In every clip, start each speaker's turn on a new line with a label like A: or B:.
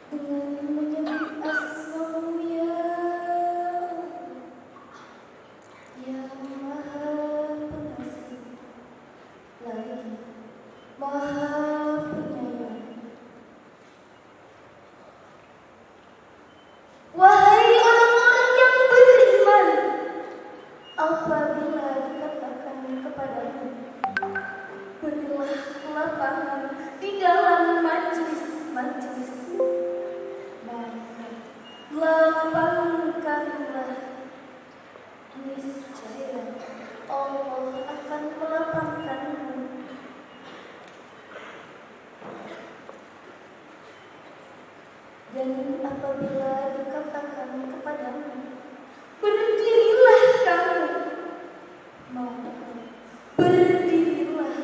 A: dengan menyebut asmamu ya yang maha pengasih lagi maha penyayang. Wahai orang-orang yang beriman, apabila dikatakan kepadamu, berilah kelapangan di dalam majelis-majelis, maka lapangkanlah, niscaya Allah akan melapangkanmu. Dan apabila dikatakan kepadamu, berdirilah kamu, maka berdirilah,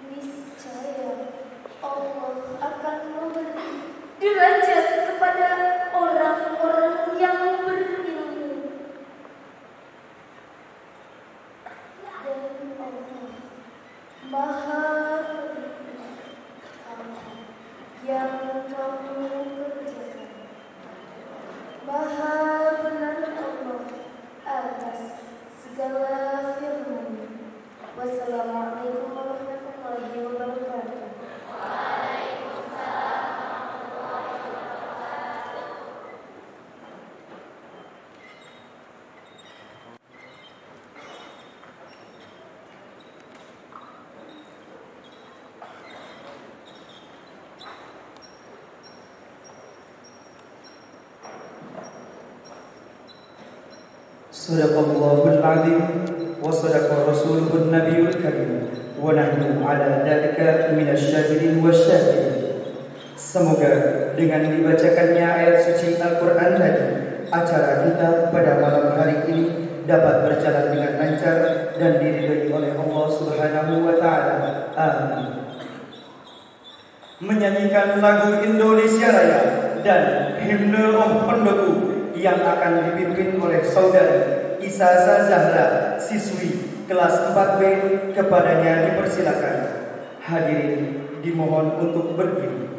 A: niscaya Allah akan memberi derajat kepada orang-orang yang berilmu. Dan Allah maha pelita apa yang kamu kerjakan. Maha benar Allah atas segala firman-Nya. Wassalamualaikum warahmatullahi wabarakatuh.
B: Sadaqallahul azim wa sadaqa rasuluhun nabiyul karim wa nahnu ala dzalika minasyahirin wasyakirin. Semoga dengan dibacakannya ayat suci Al-Quran tadi, acara kita pada malam hari ini dapat berjalan dengan lancar dan diridhai oleh Allah Subhanahu wa taala. Amin. Menyanyikan lagu Indonesia Raya dan himne Roh Pendoku yang akan dipimpin oleh saudari Isasa Zahra, siswi kelas 4B, kepadanya dipersilakan. Hadirin dimohon untuk berdiri.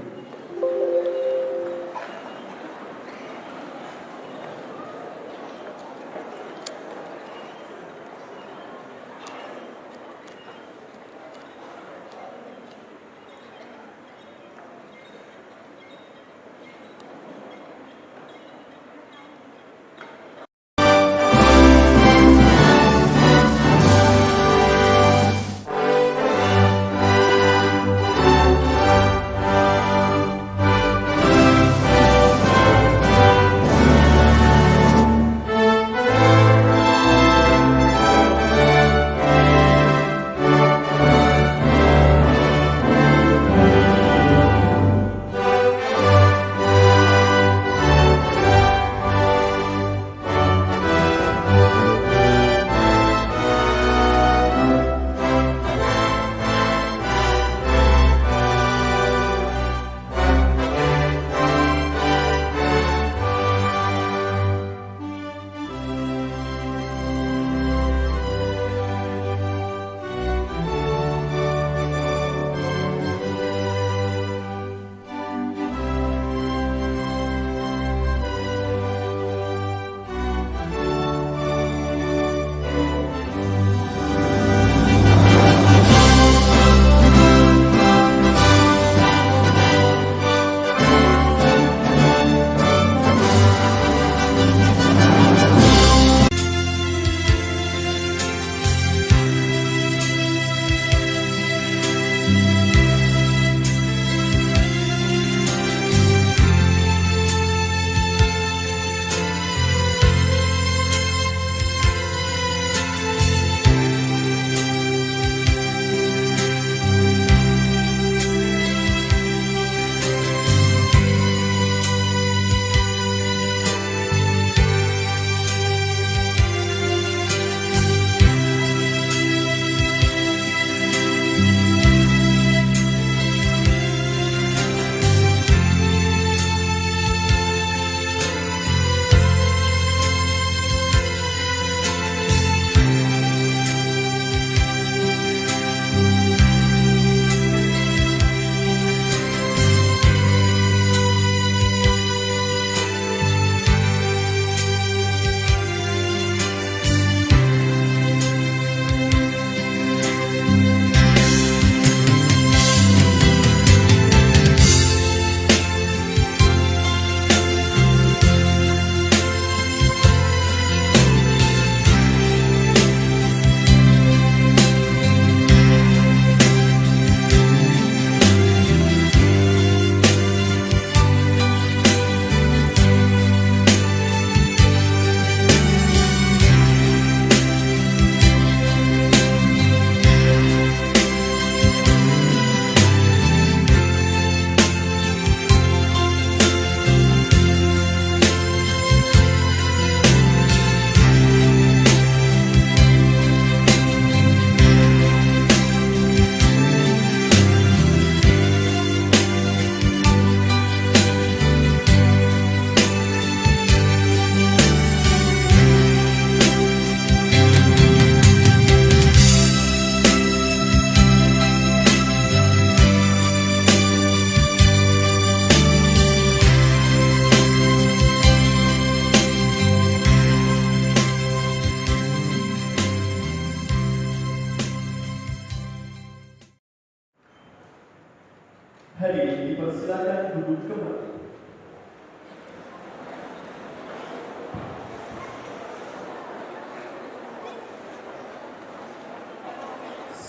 C: kembali.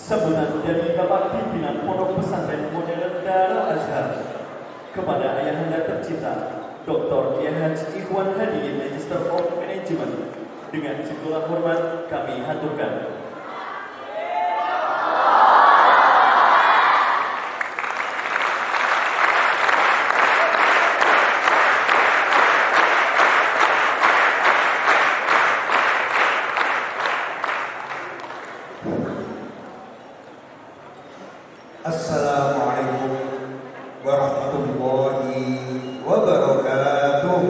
C: Sambutan dari Bapak Pimpinan Pondok Pesantren Modern Darul Azhar kepada Ayahanda tercinta Dr. Kiai Haji Ikhwan Hadi, Magister of Management, dengan segala hormat kami haturkan.
D: Assalamualaikum warahmatullahi wabarakatuh.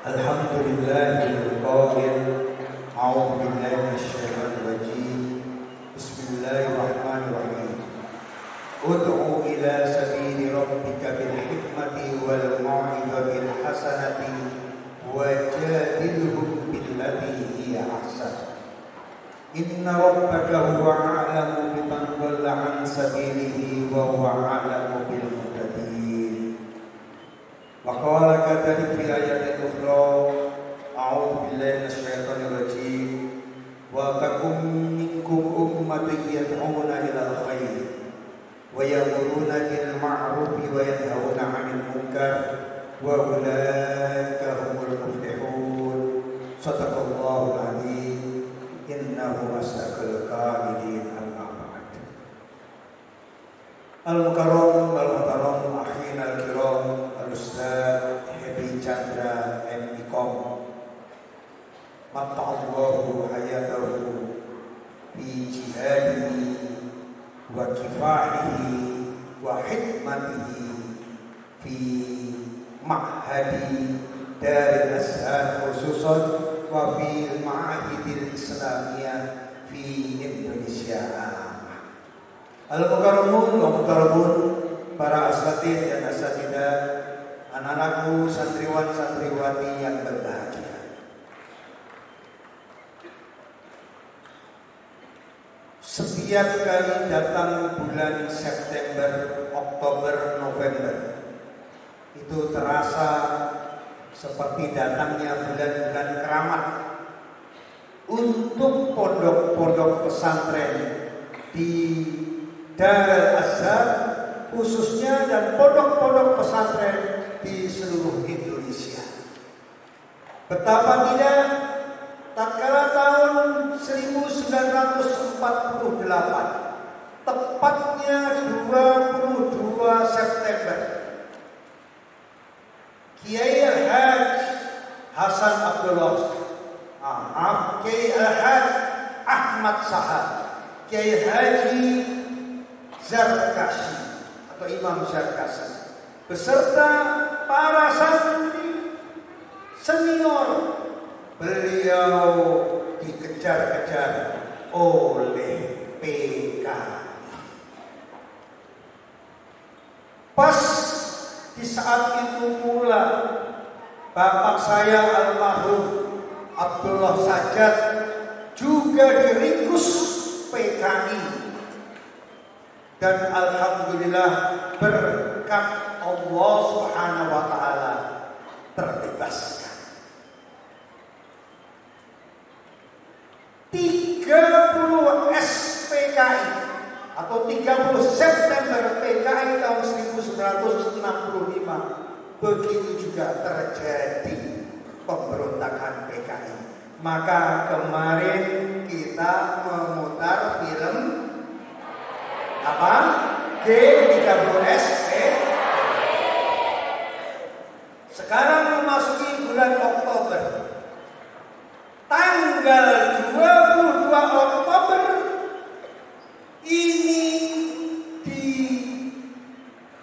D: Alhamdulillahil qail. A'udzu billahi minasyaitonir rajim. Bismillahirrahmanirrahim. Ud'u ila sabili rabbika bil hikmati wal mau'izatil hasanati wajadilhum billati hiya ahsan. Inna rabbaka huwa a'lamu biman dhalla 'an sabilihi wa huwa a'lamu bil muhtadin. Wa qala kadhalika fi ayatin ukhra, a'udzu billahi minasyaitonir rajim, wa takum minkum ummatun yad'una ilal khair wa ya'muruna bil ma'rufi wa yanhauna 'anil munkar wa ulaika humul muflihun. Shadaqallahul azim. Innahu asdaqul qailin. Amma ba'd. Al-mukarram wal muhtaram akhin al-kiram al-ustaz Happy Chandra M.Ikom, matta'allahu hayatahu fi jihadihi wa kifahihi wa hikmatihi fi ma'hadi Darul Azhar khususan wa fil ma'ahidil islamiyah fi Indonesia. Al-mukarramun wa mukarramun, para asatidz dan asatidah, anak-anakku, santriwan santriwati yang berbahagia. Setiap kali datang bulan September, Oktober, November, itu terasa seperti datangnya bulan-bulan keramat untuk pondok-pondok pesantren di Darul Azhar khususnya dan pondok-pondok pesantren di seluruh Indonesia. Betapa tidak, tatkala tahun 1948, tepatnya 22 September, Kiai Al-Hajj Hasan Abdullah, Kiai Al-Hajj Ahmad Sahab, Kiai Haji Zarkashi atau Imam Zarkashi beserta para santri senior, beliau dikejar-kejar oleh PKI. Pas di saat itu pula bapak saya almarhum Abdullah Sajat juga diringkus PKI, dan alhamdulillah berkat Allah Subhanahu wa taala terbebaskan. 30 SPKI atau 30 September PKI tahun 1965, begitu juga terjadi pemberontakan PKI. Maka kemarin kita memutar film apa? G30SP. Sekarang memasuki bulan Oktober. Tanggal 22 Oktober ini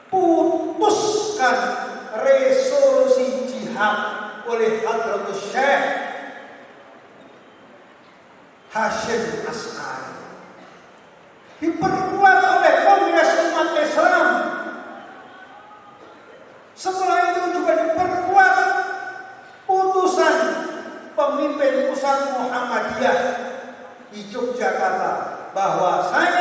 D: diputuskan resolusi jihad oleh Hadratus Syekh Hasyim Asy'ari, diperkuat oleh Kongres Umat Islam. Setelah itu juga diperkuat putusan pemimpin pusat Muhammadiyah di Yogyakarta bahwa saya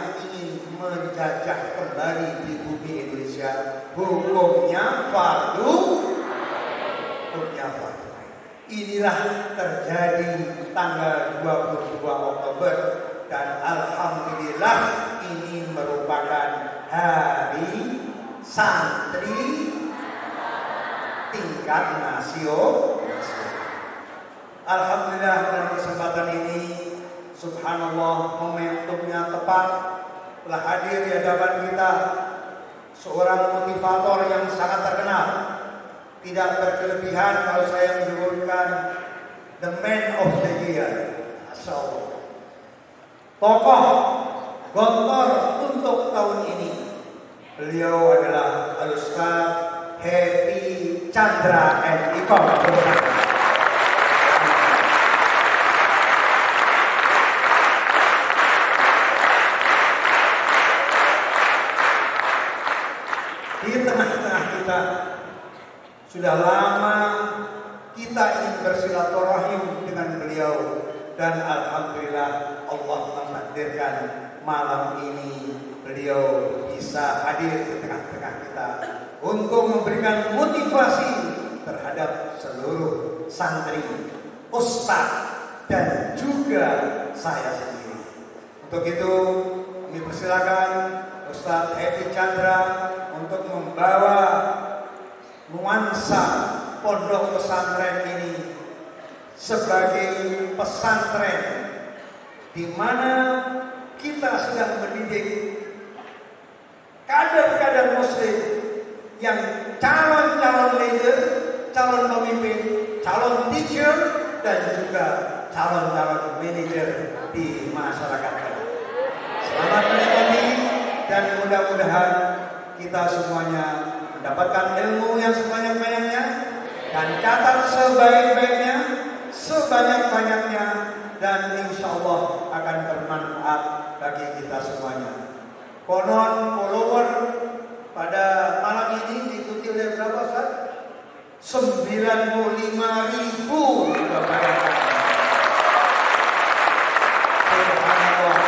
D: yang ingin menjajah kembali di bumi Indonesia, hukumnya fardu. Inilah terjadi tanggal 22 Oktober dan alhamdulillah ini merupakan hari santri tingkat nasional. Alhamdulillah dalam kesempatan ini subhanallah momentumnya tepat, telah hadir di hadapan kita seorang motivator yang sangat terkenal. Tidak berkelebihan kalau saya menyebutkan the man of the year. Masya Allah. Tokoh Gontor untuk tahun ini. Beliau adalah Al-Ustaz Happy Chandra and Ikom. Di tengah-tengah kita sudah lama kita ingin bersilaturahim dengan beliau dan alhamdulillah Allah mentakdirkan malam ini beliau bisa hadir di tengah-tengah kita untuk memberikan motivasi terhadap seluruh santri, ustadz dan juga saya sendiri. Untuk itu kami persilakan Ustadz Happy Chandra untuk membawa nuansa pondok pesantren ini sebagai pesantren di mana kita sedang mendidik kader-kader muslim yang calon-calon leader, calon pemimpin, calon teacher dan juga calon-calon manajer di masyarakat kita. Selamat menikmati dan mudah-mudahan kita semuanya mendapatkan ilmu yang sebanyak-banyaknya dan catat sebaik-baiknya, sebanyak-banyaknya dan insya Allah akan bermanfaat bagi kita semuanya. Konon follower pada malam ini diikuti oleh berapa Ustaz? 95.000 Bapak. Subhanallah.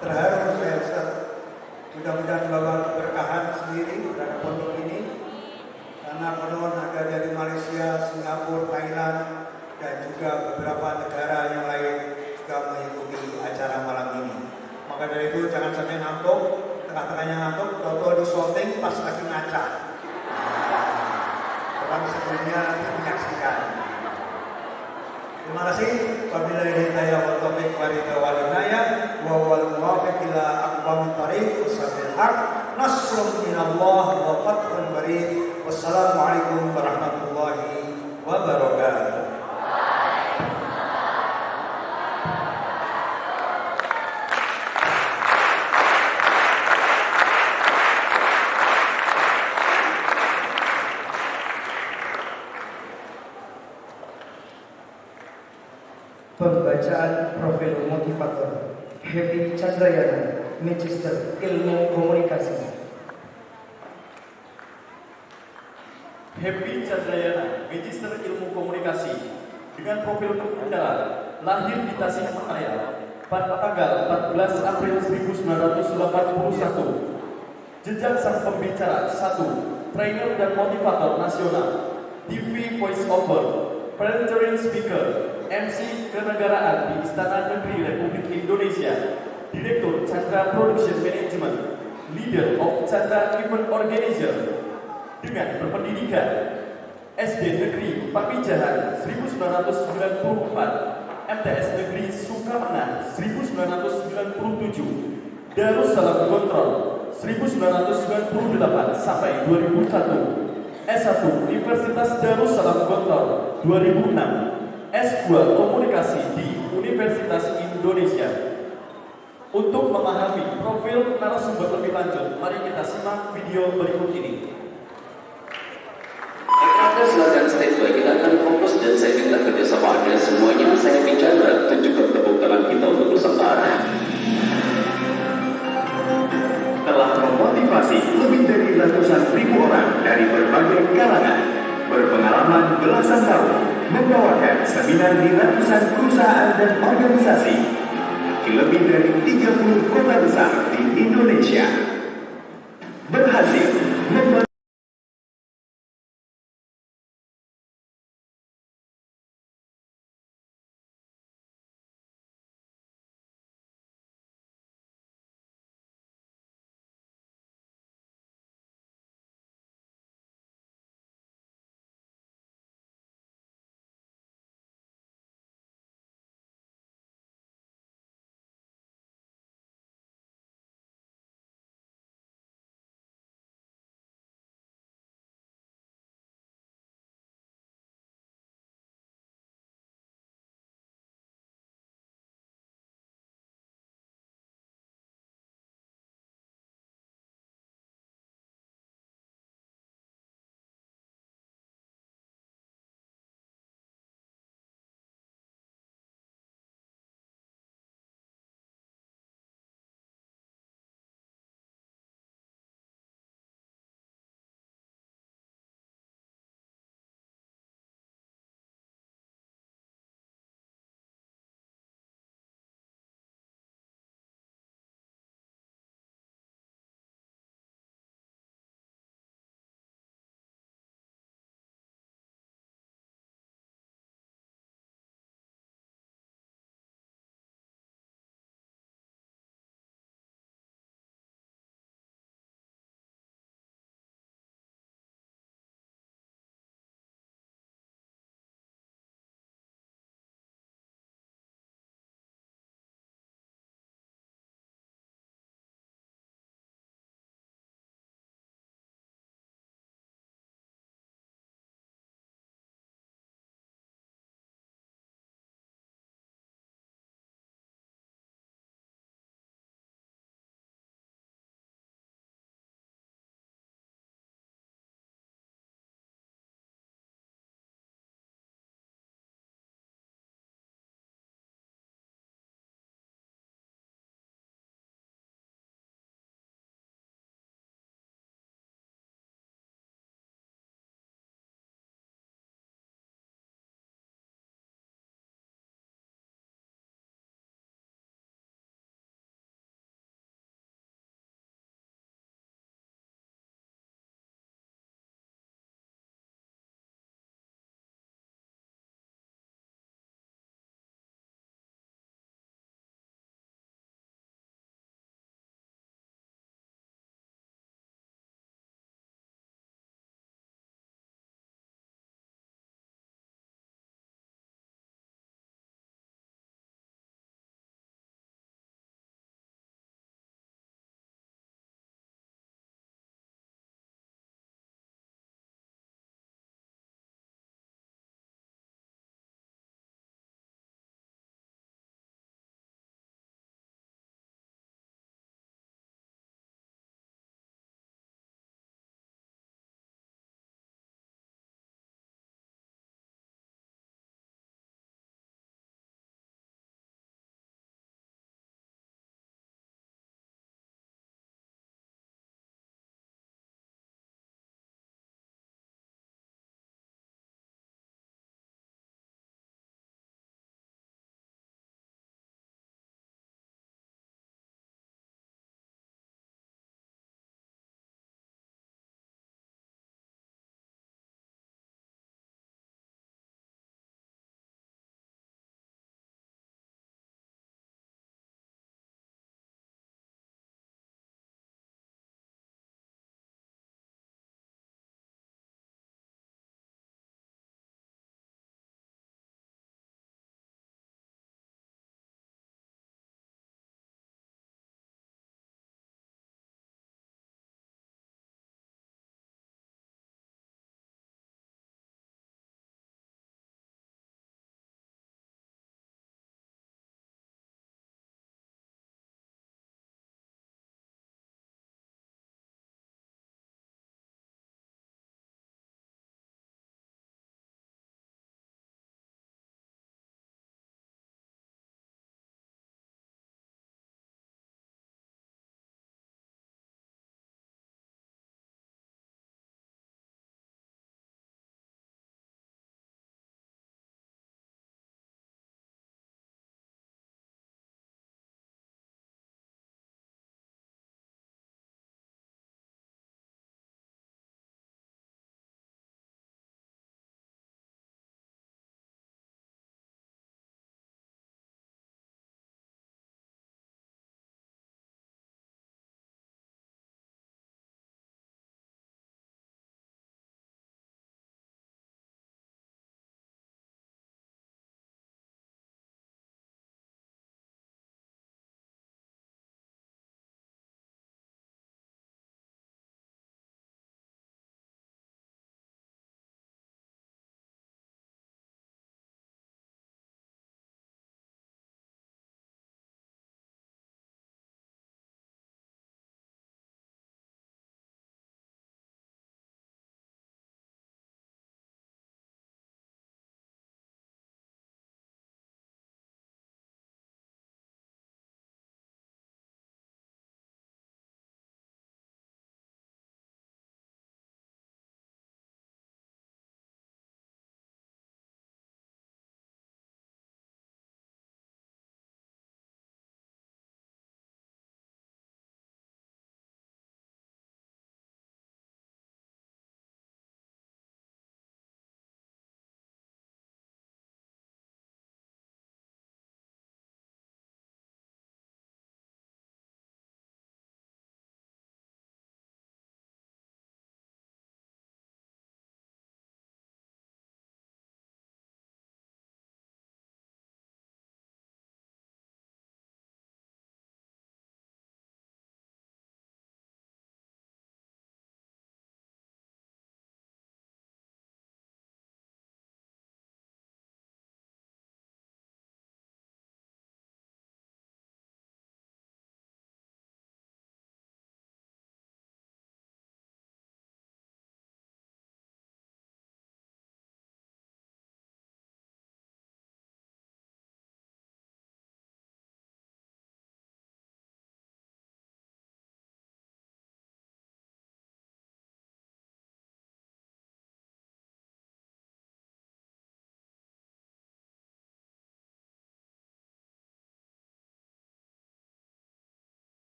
D: Terharu saya Ustaz. Mudah-mudahan bawa keberkahan sendiri pada pondok ini karena konon ada dari Malaysia, Singapura, Thailand dan juga beberapa negara yang lain juga mengikuti acara malam ini. Maka dari itu jangan sampai ngantuk, tengah-tengahnya ngantuk, tahu-tahu di shooting pas lagi ngaca. Orang sebelumnya nanti menyaksikan. Terima kasih. Wabillahi hidayah wa taufiq wal hidayah wa wal muwaffiq ila aqwamit thariq wasabil haq nasrun minallah wa fathun qarib. Wassalamualaikum warahmatullahi wabarakatuh.
B: Pembacaan profil motivator Happy Chandrayana, Magister Ilmu Komunikasi.
C: Happy Chandrayana, Magister Ilmu Komunikasi, dengan profil andalan, lahir di Tasikmalaya pada tanggal 14 April 1981. Jejak sang pembicara 1, trainer dan motivator nasional, TV voice over, presentering speaker, MC kenegaraan di Istana Negeri Republik Indonesia, Direktur Chandra Production Management, Leader of Chandra Event Organizer, dengan berpendidikan SD Negeri Pamijahan 1994, MTS Negeri Sukamana 1997, Darussalam Gontrol 1998 sampai 2001, S1 Universitas Darussalam Gontrol 2006, S2 Komunikasi di Universitas Indonesia. Untuk memahami profil narasumber lebih lanjut, mari kita simak video berikut ini.
E: Anda silakan standby, kita akan fokus dan saya minta kerjasama Anda semuanya. Saya bicara, tunjukkan tepuk tangan kita untuk Nusantara. Telah memotivasi lebih dari ratusan ribu orang dari berbagai kalangan, berpengalaman belasan tahun, membawakan seminar di
F: ratusan perusahaan dan organisasi di lebih dari 30 kota besar di Indonesia berhasil membantu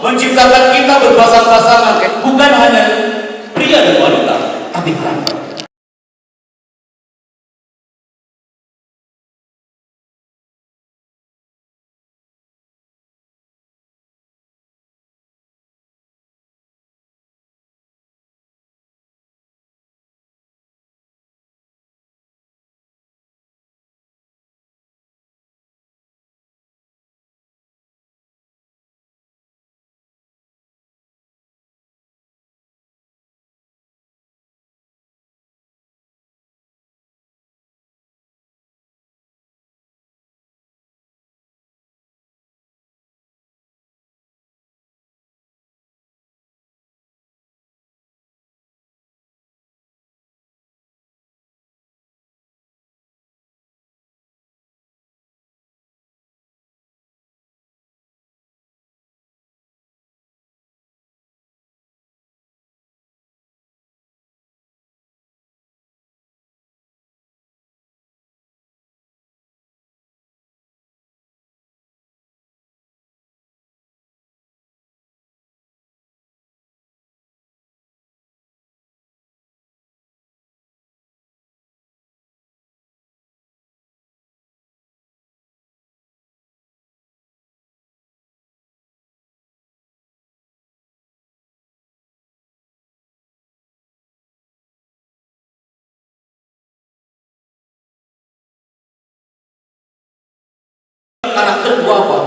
E: menciptakan kita berpasang-pasangan, bukan hanya pria dan wanita, tapi karakter. Karakter gua apa?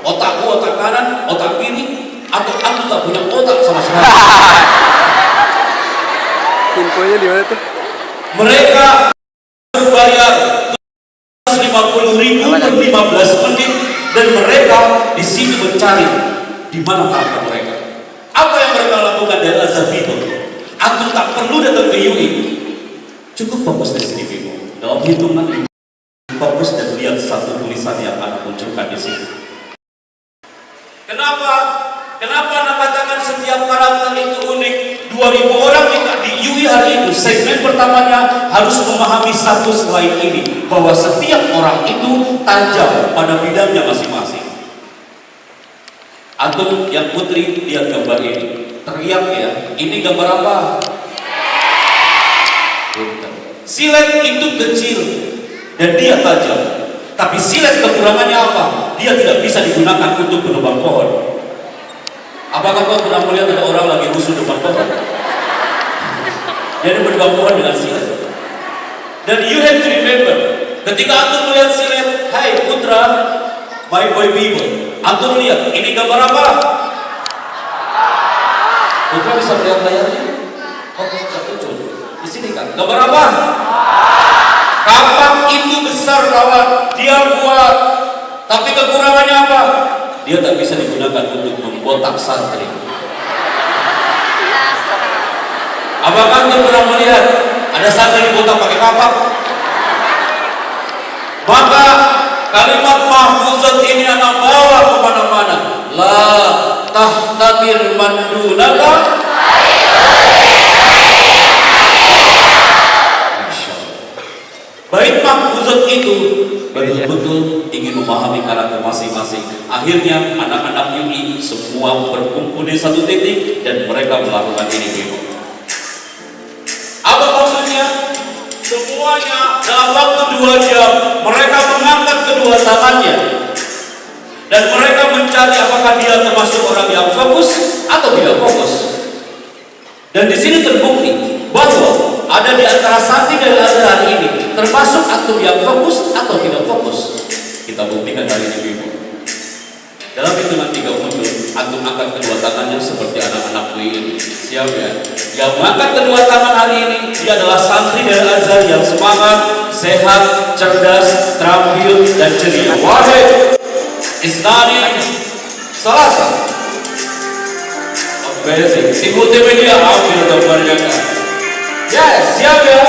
E: Otak gua otak kanan, otak kiri, atau aku tak punya otak sama sekali.
G: Infonya di mana tuh?
E: Mereka berbayar 50.000 per 15 menit dan mereka di sini mencari di mana karakter mereka. Apa yang mereka lakukan dari Azhar People? Aku tak perlu datang ke UI. Cukup fokus di sini People. Dalam hitungan fokus dan lihat satu tulisan yang akan munculkan di sini. Kenapa anak katakan setiap karakter itu unik? 2000 orang di UI hari itu, segmen pertamanya harus memahami satu slide ini, bahwa setiap orang itu tajam pada bidangnya masing-masing. Antum yang putri lihat gambar ini, teriak ya, ini gambar apa? Silet itu kecil dan dia tajam, tapi silet kekurangannya apa? Dia tidak bisa digunakan untuk menebang pohon. Apakah kau pernah melihat ada orang lagi musuh depan pohon? Jadi menebang pohon dengan silet. Dan you have to remember, ketika antum melihat silet, hai putra, my boy people, antum lihat ini gambar apa? Putra bisa melihat layarnya? Oke, tidak muncul. Di sini kan, gambar apa? Kapak itu besar kawan, dia kuat, tapi kekurangannya apa? Dia tak bisa digunakan untuk membotak santri. Apakah anda pernah melihat ada santri dibotak pakai kapak? Maka kalimat mahfuzat ini anak bawa kemana-mana. La tahtatir mandunaka. Bait mahfuzat itu betul-betul ingin memahami karakter masing-masing. Akhirnya anak-anak UI semua berkumpul di satu titik dan mereka melakukan ini. Apa maksudnya? Semuanya dalam waktu 2 jam mereka mengangkat kedua tangannya dan mereka mencari apakah dia termasuk orang yang fokus atau tidak fokus. Dan di sini terbukti bahwa ada di antara santri dari Azhar hari ini termasuk antum yang fokus atau tidak fokus. Kita buktikan hari ini Ibu. Dalam hitungan 3 muncul, antum angkat kedua tangannya seperti anak-anak UI ini. Siap ya? Yang mengangkat kedua tangan hari ini dia adalah santri dari Azhar yang semangat, sehat, cerdas, terampil dan ceria. Wahid, Isnani, Salasa. Amazing. Ikuti media, ambil gambarnya kan. Yes, siap ya?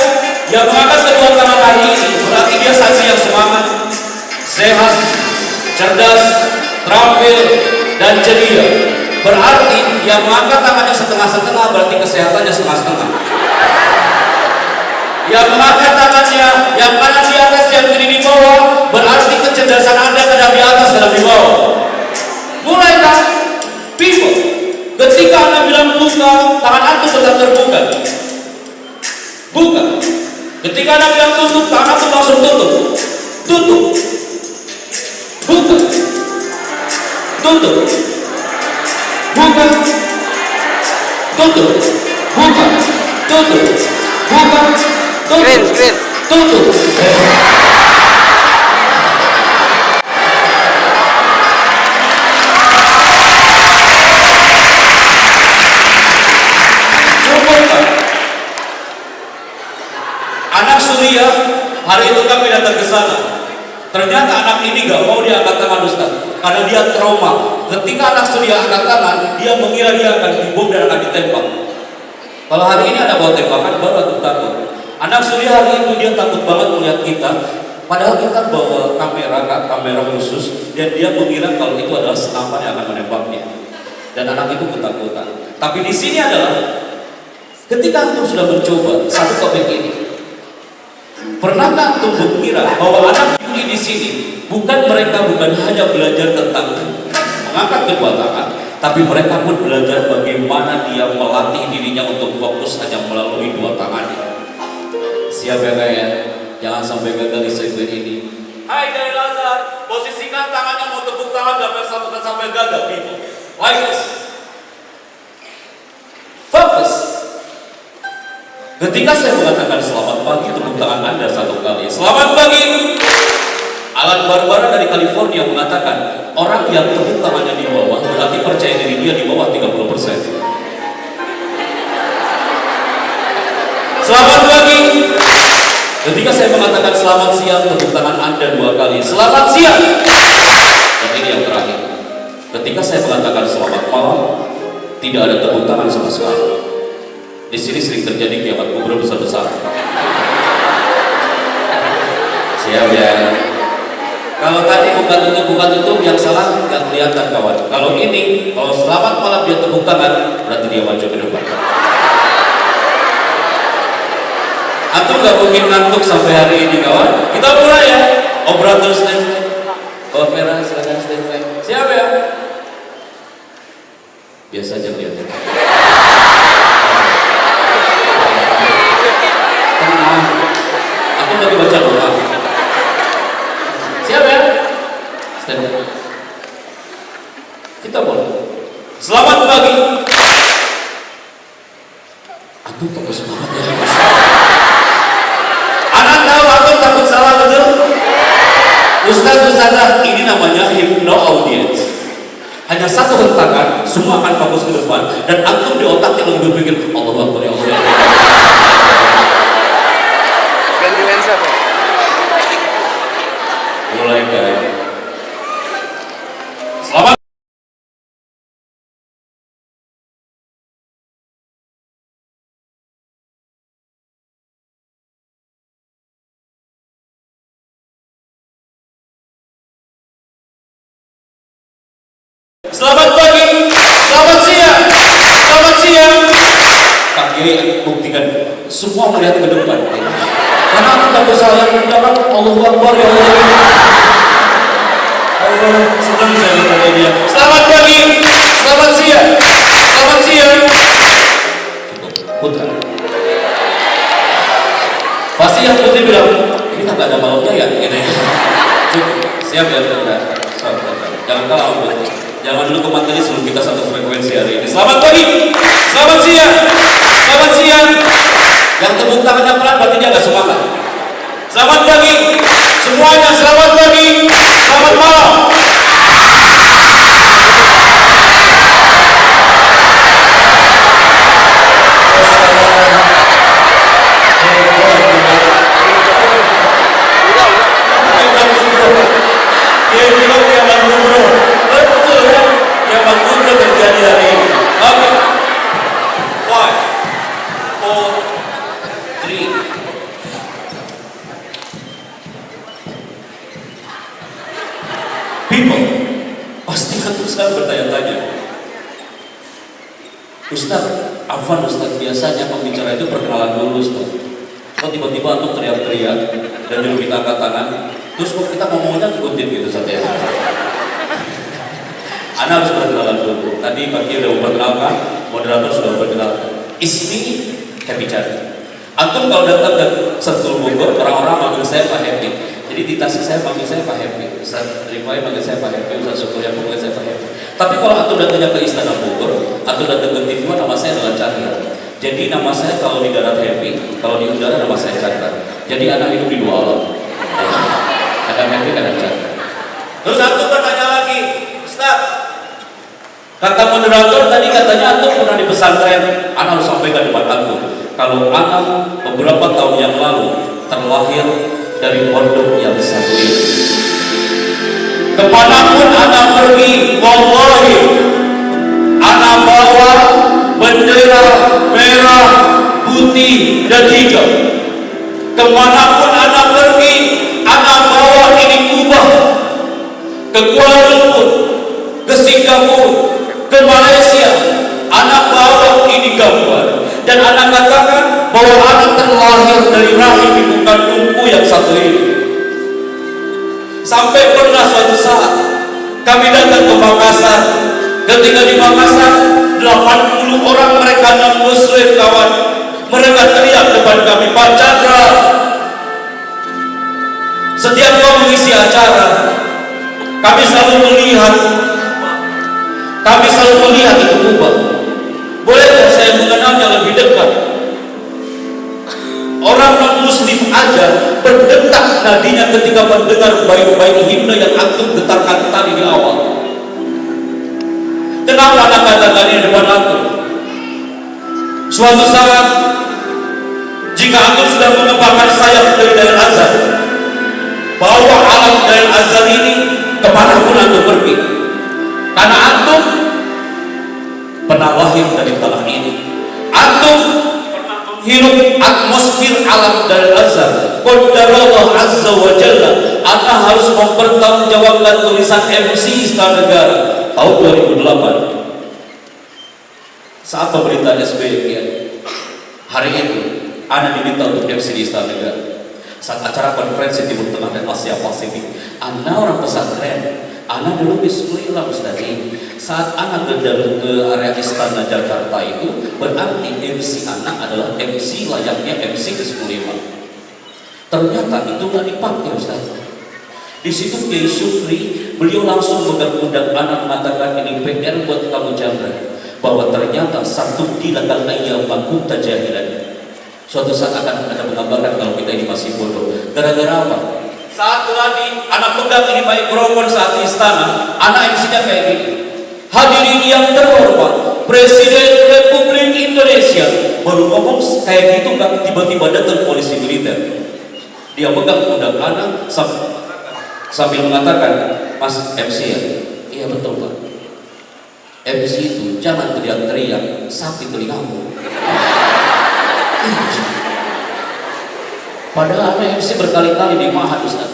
E: Yang mengangkat kedua tangan hari ini berarti dia saksi yang semangat, sehat, cerdas, terampil, dan ceria. Berarti yang mengangkat tangannya setengah-setengah berarti kesehatannya setengah-setengah. Yang mengangkat tangannya yang kanan di atas, yang kiri di bawah, berarti kecerdasan Anda kadang di atas, kadang di bawah. Mulai kan? People. Ketika Anda bilang buka, tangan antum tetap terbuka. Buka. Ketika Anda bilang tutup, tangan antum langsung tutup. Tutup. Buka. Tutup. Buka. Tutup. Buka. Tutup. Buka. Tutup. Tutup. Anak Surya, hari itu kami datang ke sana. Ternyata anak ini gak mau dia angkat tangan Ustaz, karena dia trauma. Ketika anak Surya angkat tangan, dia mengira dia akan dibom dan akan ditembak. Kalau hari ini ada bawa tembakan, baru aku takut. Anak Surya hari itu dia takut banget melihat kita, padahal kita bawa kamera khusus, dan dia mengira kalau itu adalah senapan yang akan menembaknya. Dan anak itu ketakutan. Tapi di sini adalah ketika antum sudah mencoba satu topik ini, pernahkah antum mengira bahwa anak ini di sini bukan hanya belajar tentang mengangkat kedua tangan, tapi mereka pun belajar bagaimana dia melatih dirinya untuk fokus hanya melalui dua tangannya. Siap ya kayak? Jangan sampai gagal di segmen ini. Hai dari Lazar, posisikan tangannya mau tepuk tangan sampai gagal gitu. Like this. Fokus. Ketika saya mengatakan selamat pagi, tepuk tangan Anda satu kali. Selamat pagi. Alan Barbara dari California mengatakan orang yang tepuk tangannya di bawah berarti percaya diri dia di bawah 30%. Selamat pagi. Ketika saya mengatakan selamat siang, tepuk tangan Anda dua kali. Selamat siang. Dan ini yang terakhir. Ketika saya mengatakan selamat malam, tidak ada tepuk tangan sama sekali. Di sini sering terjadi kiamat kubur besar-besar. Siap ya. Kalau tadi buka tutup yang salah nggak kelihatan kawan. Kalau ini, kalau selamat malam dia tepuk tangan, berarti dia maju ke depan. Antum nggak mungkin ngantuk sampai hari ini kawan. Kita mulai ya. Operator standby. Vera silakan standby. Siap ya. Biasa aja lihatnya. Tenang. Aku lagi baca doa. Siap ya? Standby. Kita mulai. Selamat pagi. Aku fokus banget ya. Anak tahu aku takut salah betul? Ustazah, ini namanya hypno audience. Hanya satu hentakan, semua akan fokus ke depan, dan antum di otaknya lagi berpikir Allah Akbar ya Allah.
G: Ganti lensa Pak.
E: Mulai guys. Selamat. Selamat pagi, selamat siang, selamat siang. Kak kiri buktikan, semua melihat ke depan. Karena aku tak bersalah mendapat Allahu Akbar ya Allah. Allah senang saya bertanya dia. Selamat pagi, selamat siang, selamat siang. Cukup, putra. Pasti yang putri bilang, ini kan gak ada malamnya ya? Gitu ya. Cukup, siap ya putra. Jangan kalah putra. Jangan dulu komentari sebelum kita satu frekuensi hari ini. Selamat pagi, selamat siang, selamat siang. Yang tepuk tangannya pelan berarti dia agak semangat. Selamat pagi, semuanya selamat pagi, selamat malam. Terjadi hari ini. Oke. 5, 4, 3. People, pasti kan sekarang bertanya-tanya, Ustaz, Afwan Ustaz, biasanya pembicara itu perkenalan dulu Ustaz. Kok tiba-tiba antum teriak-teriak dan dulu kita angkat tangan, terus kok kita ngomongnya ngikutin gitu Ustaz ya. Anda harus berkenalan dulu. Tadi Bagi udah memperkenalkan, moderator sudah memperkenalkan. Ismi Happy Chan. Antum kalau datang ke Sentul Bogor, orang-orang manggil saya Pak Happy. Jadi di Tasik saya panggil saya Pak Happy. Ustaz Rifai panggil saya Pak Happy. Ustaz Syukur yang panggil saya Pak Happy. Tapi kalau antum datangnya ke Istana Bogor, antum datang ke TV, nama saya adalah Chandra. Jadi nama saya kalau di darat Happy, kalau di udara nama saya Chandra. Jadi anak hidup di dua alam. Kadang Happy, kadang Chandra. Terus antum bertanya lagi, Ustaz, kata moderator tadi katanya antum pernah di pesantren. Anak harus sampaikan di depan antum. Kalau anak beberapa tahun yang lalu terlahir dari pondok yang satu ini, kemanapun anak pergi, wallahi anak bawa bendera merah, putih, dan hijau. Kemanapun anak pergi, anak bawa ini Kubah, ke Kuala Lumpur, ke Singapura, ke Malaysia, anak bawa ini gambar. Dan anak katakan bahwa anak terlahir dari rahim ibu kandungku yang satu ini. Sampai pernah suatu saat kami datang ke Makassar. Ketika di Makassar 80 orang mereka non-muslim kawan. Mereka teriak depan kami, Pak Chandra, setiap kau mengisi acara kami selalu melihat itu Kubah. Bolehkah saya mengenalnya lebih dekat? Orang non-muslim aja berdetak nadinya ketika mendengar baik-baik himne yang antum getarkan tadi di awal. Kenapa anak katakan ini depan antum? Suatu saat, jika antum sudah mengembangkan sayap dari Dail Azhar, bawa alam Dail Azhar ini kemanapun antum pergi. Karena antum pernah lahir dari tanah ini, antum pernah menghirup atmosfer alam Dail Azhar. Qadarullah azza wa jalla, anda harus mempertanggungjawabkan tulisan MC Istana Negara tahun 2008 saat pemerintahan SBY ya. Hari itu anda diminta untuk MC di Istana Negara saat acara konferensi Timur Tengah dan Asia Pasifik. Anda orang pesantren, anak dulu bismillah Ustazi. Saat anak ke area Istana Jakarta itu berarti MC anak adalah MC layaknya MC ke-15. Ternyata itu nggak dipakai Ustaz. Di situ Kiai Syukri beliau langsung mengundang anak mengatakan ini PR buat kamu Chandra, bahwa ternyata satu dilakal ayam makunta jahilan. Suatu saat akan ada menggambarkan kalau kita ini masih bodoh. Gara-gara apa? Saat tadi anak pegang ini mikrofon saat di istana, anak MC-nya kayak gini. Hadirin yang terhormat, Presiden Republik Indonesia. Baru ngomong kayak gitu kan, tiba-tiba datang polisi militer. Dia pegang pundak anak sambil mengatakan, Mas MC ya? Iya betul Pak. MC itu jangan teriak-teriak, sakit telingamu. Padahal anak MC berkali-kali dimahat Ustaz.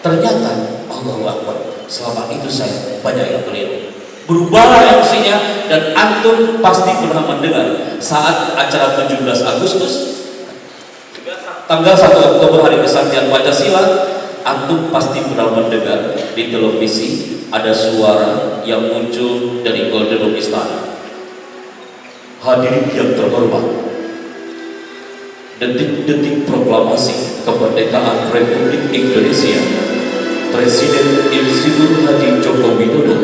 E: Ternyata Allahu Akbar, selama itu saya banyak yang keliru. Berubahlah MC-nya dan antum pasti pernah mendengar saat acara 17 Agustus tanggal 1 Oktober hari kesaktian Pancasila, antum pasti pernah mendengar di televisi ada suara yang muncul dari Golden Room Istana. Hadirin yang terhormat, detik-detik proklamasi kemerdekaan Republik Indonesia, Presiden Insinyur Haji Joko Widodo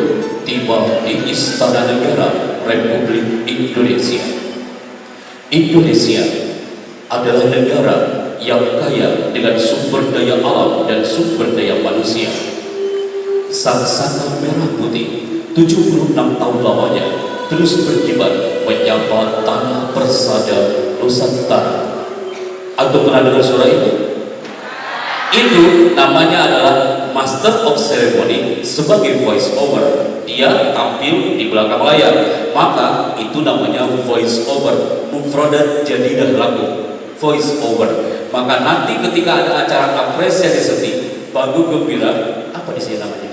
E: tiba di Istana Negara Republik Indonesia. Indonesia adalah negara yang kaya dengan sumber daya alam dan sumber daya manusia. Sangsaka merah putih 76 tahun lamanya terus berkibar menyapa tanah persada Nusantara. Atau pernah dengar surah itu? Itu namanya adalah Master of Ceremony sebagai voice over. Dia tampil di belakang layar, maka itu namanya voice over. Mufradat jadidah lagu, voice over. Maka nanti ketika ada acara apresiasi seni, Bangku Gembira, apa di sini namanya?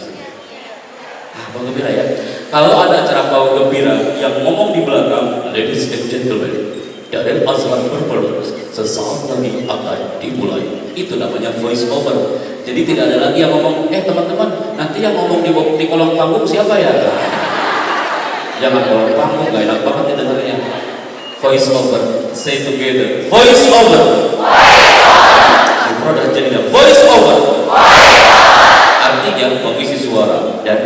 E: Bangku Gembira ya. Kalau ada acara Bangku Gembira yang ngomong di belakang, ladies and gentlemen, dari Azhar Performance sesaat lagi akan dimulai. Itu namanya voice over. Jadi tidak ada lagi yang ngomong, teman-teman, nanti yang ngomong di kolong panggung siapa ya? Jangan bawa panggung, gak enak banget didengarnya. Voice over, say together. Voice over. Voice over. Artinya mengisi suara dan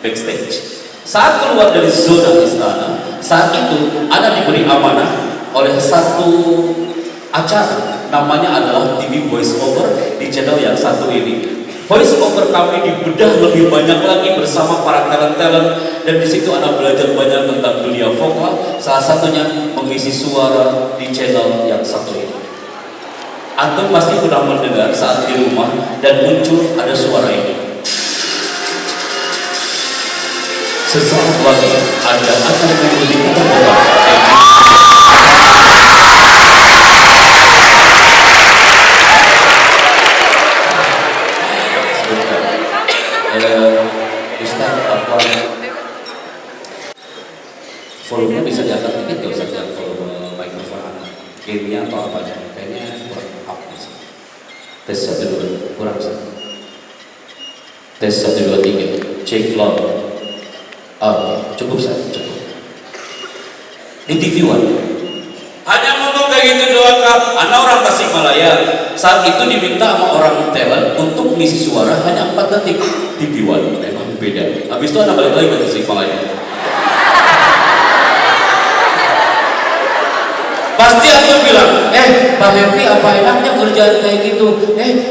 E: backstage. Saat keluar dari zona istana, saat itu Ana diberi amanah oleh satu acara, namanya adalah TV Voice Over di channel yang satu ini. Voice Over kami dibedah lebih banyak lagi bersama para talent-talent, dan di situ Ana belajar banyak tentang dunia vokal. Salah satunya mengisi suara di channel yang satu ini. Antum pasti pernah mendengar saat di rumah dan muncul ada suara ini. Sesaat lagi Anda akan memberikan Ustaz, apa volume bisa diangkat dikit, gak usah jangan volume mikrofon Anda, gamenya atau apa, kayaknya kurang up sih. Tes 1 2 kurang sih. Tes 1 2 3 cek loud. Cukup saya, cukup. Di TV One hanya ngomong kayak gitu doang Kak. Ana orang Tasikmalaya. Saat itu diminta sama orang talent untuk mengisi suara hanya 4 detik. TV One memang beda. Habis itu Ana balik lagi ke Tasikmalaya. Pasti aku bilang, Pak Happy apa enaknya kerjaan kayak gitu?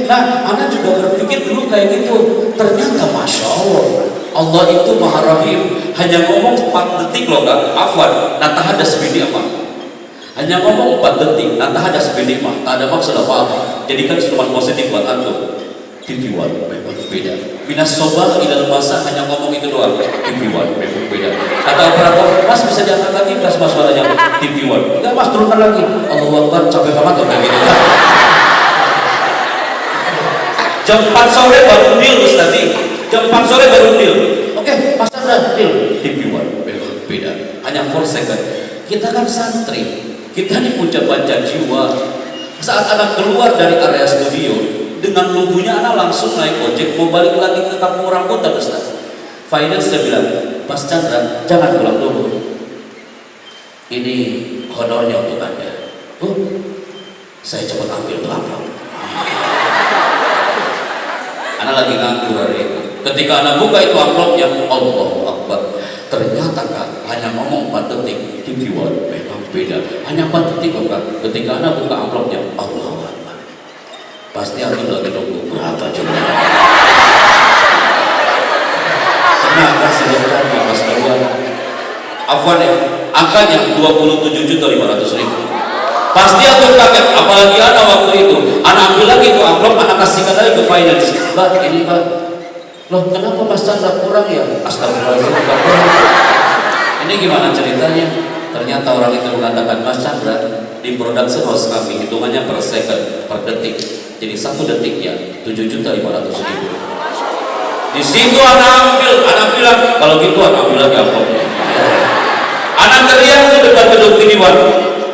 E: Nah, Ana juga berpikir dulu kayak gitu. Ternyata Masya Allah, Allah itu Maha Rahim. Hanya ngomong 4 detik loh Kak. Afwan, nah tahadas bini apa? Hanya ngomong 4 detik, nah tahadas bini mah. Tak ada maksud apa-apa. Jadikan seluman positif buat antum. TV One memang beda. Minas Sobah ilal masa hanya ngomong itu doang. TV One memang beda. Kata operator, Mas bisa diangkat lagi Mas suaranya TV One. Enggak Mas, turunkan lagi. Allahu Akbar, capek banget tuh kayak gitu. Jam 4 sore baru deal Ustaz. Jam 4 sore baru deal. Oke, Mas Chandra deal. TV One memang beda. Hanya 4 second. Kita kan santri. Kita di puncak panjang jiwa. Saat anak keluar dari area studio, dengan nunggunya anak langsung naik ojek mau balik lagi ke kampung rambutan Ustaz. Faidan sudah bilang, Mas Chandra jangan pulang dulu, ini honornya untuk Anda. Saya cepat ambil tuh amplop. Anak lagi nganggur hari itu. Ketika anak buka itu amplopnya, Allahu Akbar. Ternyata Kak hanya ngomong 4 detik. TV One memang beda. Hanya 4 detik kok Kak. Ketika anak buka amplopnya, Allahu Akbar. Pasti aku lagi nunggu berapa jumlah. Tenang kasih dokter Mas Darwan. Afwan ya, angkanya 27.500.000. Pasti aku kaget, apalagi anak waktu itu. Anak ambil lagi tuh amplop, anak kasihkan lagi ke finance. Mbak, ini Mbak. Loh, kenapa Mas Chandra kurang ya? Astagfirullahaladzim. Ini gimana ceritanya? Ternyata orang itu mengatakan, Mas Chandra di production house kami hitungannya per second, per detik. Jadi 1 detik ya 7.500.000. Di situ anak bilang, kalau gitu anak ambil lagi amplopnya. Anak teriak di depan gedung TV One,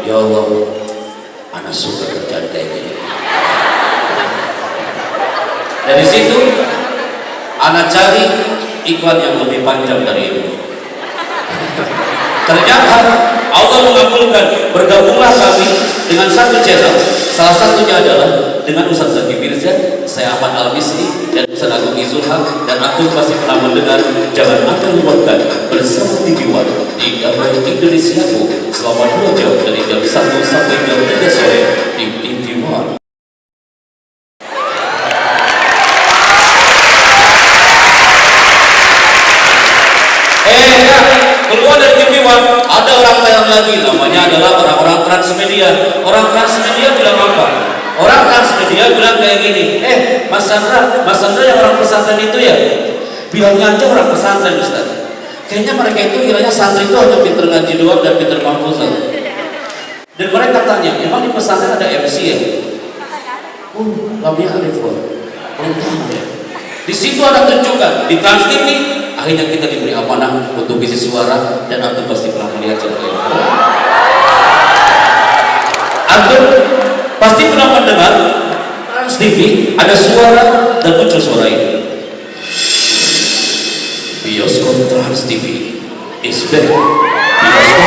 E: ya Allah, anak suka kerjaan kayak gini. Dari situ anak cari iklan yang lebih panjang dari itu. Ternyata Allah mengabulkan, bergabunglah kami dengan satu channel. Salah satunya adalah dengan Ustaz Zaki Mirza, saya Ahmad Al-Misri, dan Ustaz Agung Izulhaq. Dan aku pasti pernah mendengar Jangan Anda Lupakan bersama TV One di Gapai Indonesiaku selama 2 jam dari jam 1 sampai jam 3 sore di TV One. Keluar dari TV One, ada orang Thailand lagi, namanya adalah orang-orang transmedia. Orang transmedia bilang apa? Orang transmedia bilang kayak gini, Mas Chandra yang orang pesantren itu ya? Bilangnya aja orang pesantren Ustaz. Kayaknya mereka itu kiranya santri itu hanya pinter ngaji doang dan pinter mahfuzan. Dan mereka tanya, emang di pesantren ada MC ya? Lamia Arif loh. Di situ ada tunjukkan di Trans TV. Akhirnya kita diberi amanah untuk isi suara, dan antum pasti pernah melihat contohnya. Antum pasti pernah mendengar Trans TV ada suara dan muncul suara ini. Bioskop Trans TV is back. Bioskop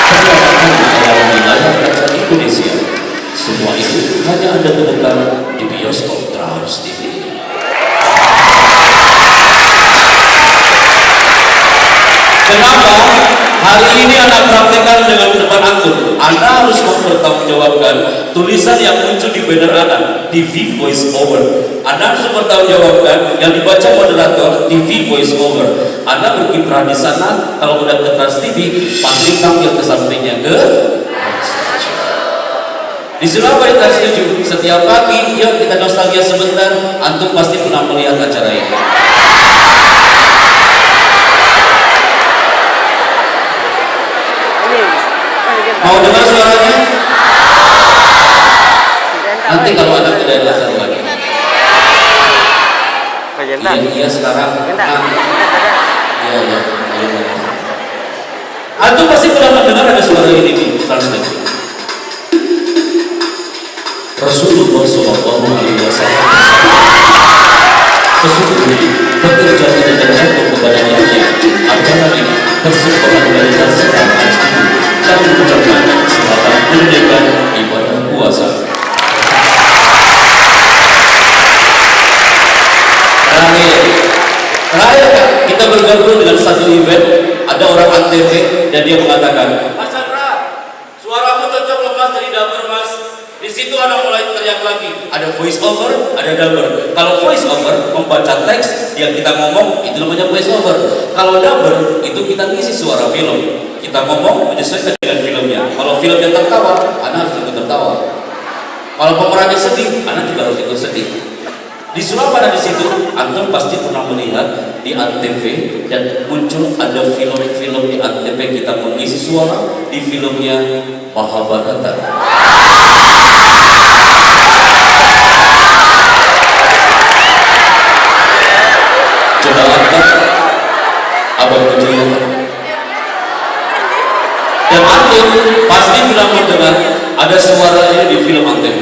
E: terdapat di dalam wilayah kaca Indonesia. Semua itu hanya Anda temukan di bioskop Trans TV. Kenapa? Hari ini Anda praktekkan dengan depan antum. Anda harus mempertanggungjawabkan tulisan yang muncul di banner Anda, TV Voice Over. Anda harus mempertanggungjawabkan yang dibaca moderator, TV Voice Over. Anda berkiprah di sana, kalau udah ke Trans TV, pasti tampil ke sampingnya ke di Surabaya Trans 7. Setiap pagi, yuk kita nostalgia sebentar. Antum pasti pernah melihat acara ini. Mau dengar suaranya? Nanti kalau ada tidak dasar lagi. Iya sekarang. Iya. Antum pasti pernah mendengar ada suara ini di translate. Rasulullah Shallallahu Alaihi Wasallam sesungguhnya bekerja tidak tergantung kepada dirinya. Acara ini tersimpan dari sedang dan mengucapkan selamat menunaikan ibadah puasa. Terakhir kita bergabung dengan satu event. Ada orang ANTV dan dia mengatakan, Mas Chandra, suaramu cocok lepas dari dubber Mas. Di situ anak mulai teriak lagi. Ada voice over, ada dubber. Kalau voice over membaca teks yang kita ngomong itu namanya voice over. Kalau dubber itu kita ngisi suara film. Kita ngomong menyesuaikan dengan filmnya. Kalau filmnya tertawa, anak harus ikut tertawa. Kalau pemerannya sedih, anak juga harus ikut sedih. Di Surabaya di situ, antum pasti pernah melihat di ANTV dan muncul ada film-film di ANTV kita mengisi suara di filmnya Mahabharata. Coba angkat abang kecil. Dan antum pasti pernah mendengar ada suaranya di film ANTV.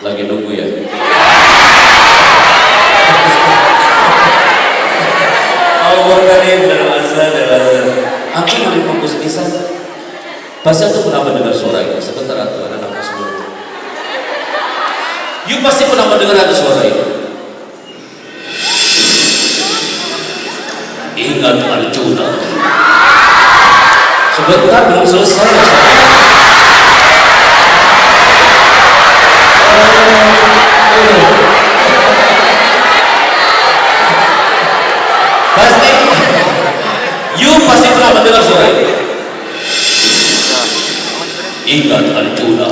E: Lagi nunggu ya. Allah karim dalam azan. Aku mau fokus kisah. Pasti aku pernah mendengar suara ini. Sebentar aku ada nama semua. You pasti pernah mendengar ada suara ini. Ingat Arjuna. Sebentar belum selesai. Pasti, you pasti pernah mendengar suara ini. Ingat Arjuna.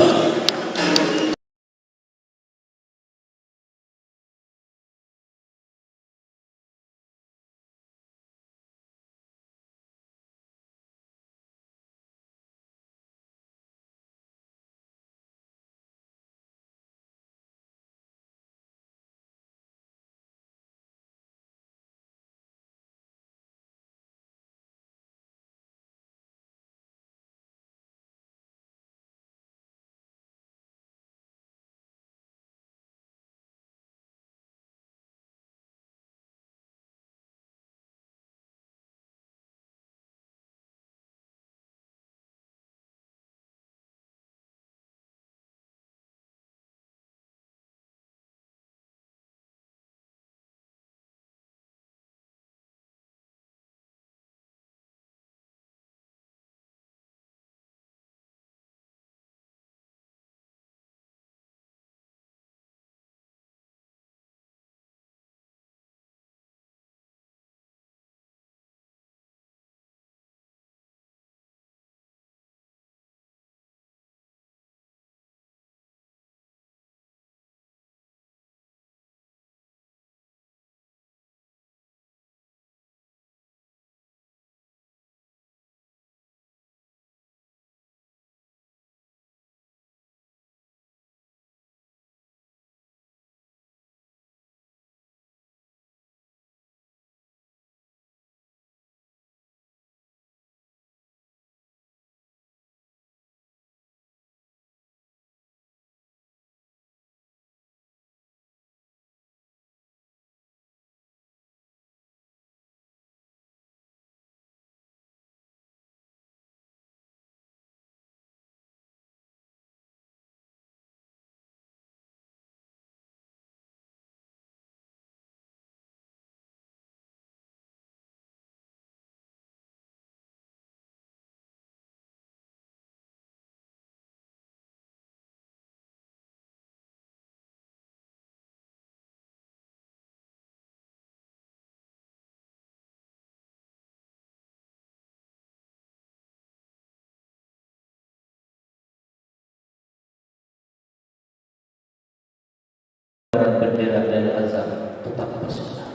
E: bendera dari azab tetap bersama.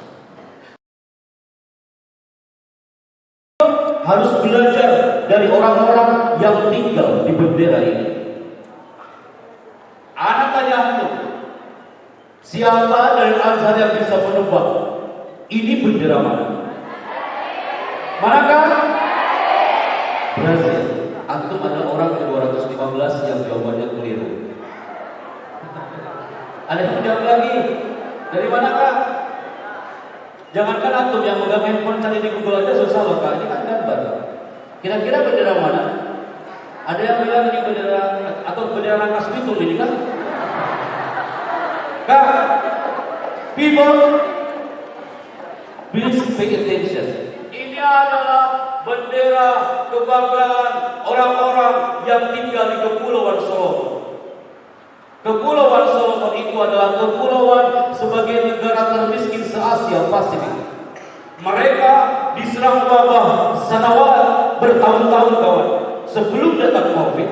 E: Harus belajar dari orang-orang yang tinggal di bendera ini. Anak tanya antum, siapa dari Azhar yang bisa menebak ini bendera mana? Manakah? Brazil. Antum adalah orang ke-215 yang jawabannya keliru. Ada yang jawab lagi. Dari manakah? Jangankan antum yang megang handphone cari di Google aja susah loh Kak. Ini kan gambar. Kira-kira bendera mana? Ada yang bilang ini bendera atau bendera Rangkas Bitung ini kan? Kak, people, please pay attention. Ini adalah bendera kebanggaan orang-orang yang tinggal di Kepulauan Solomon. Kepulauan Solomon itu adalah kepulauan sebagai negara termiskin se-Asia Pasifik. Mereka diserang wabah sanawat bertahun-tahun kawan. Sebelum datang Covid,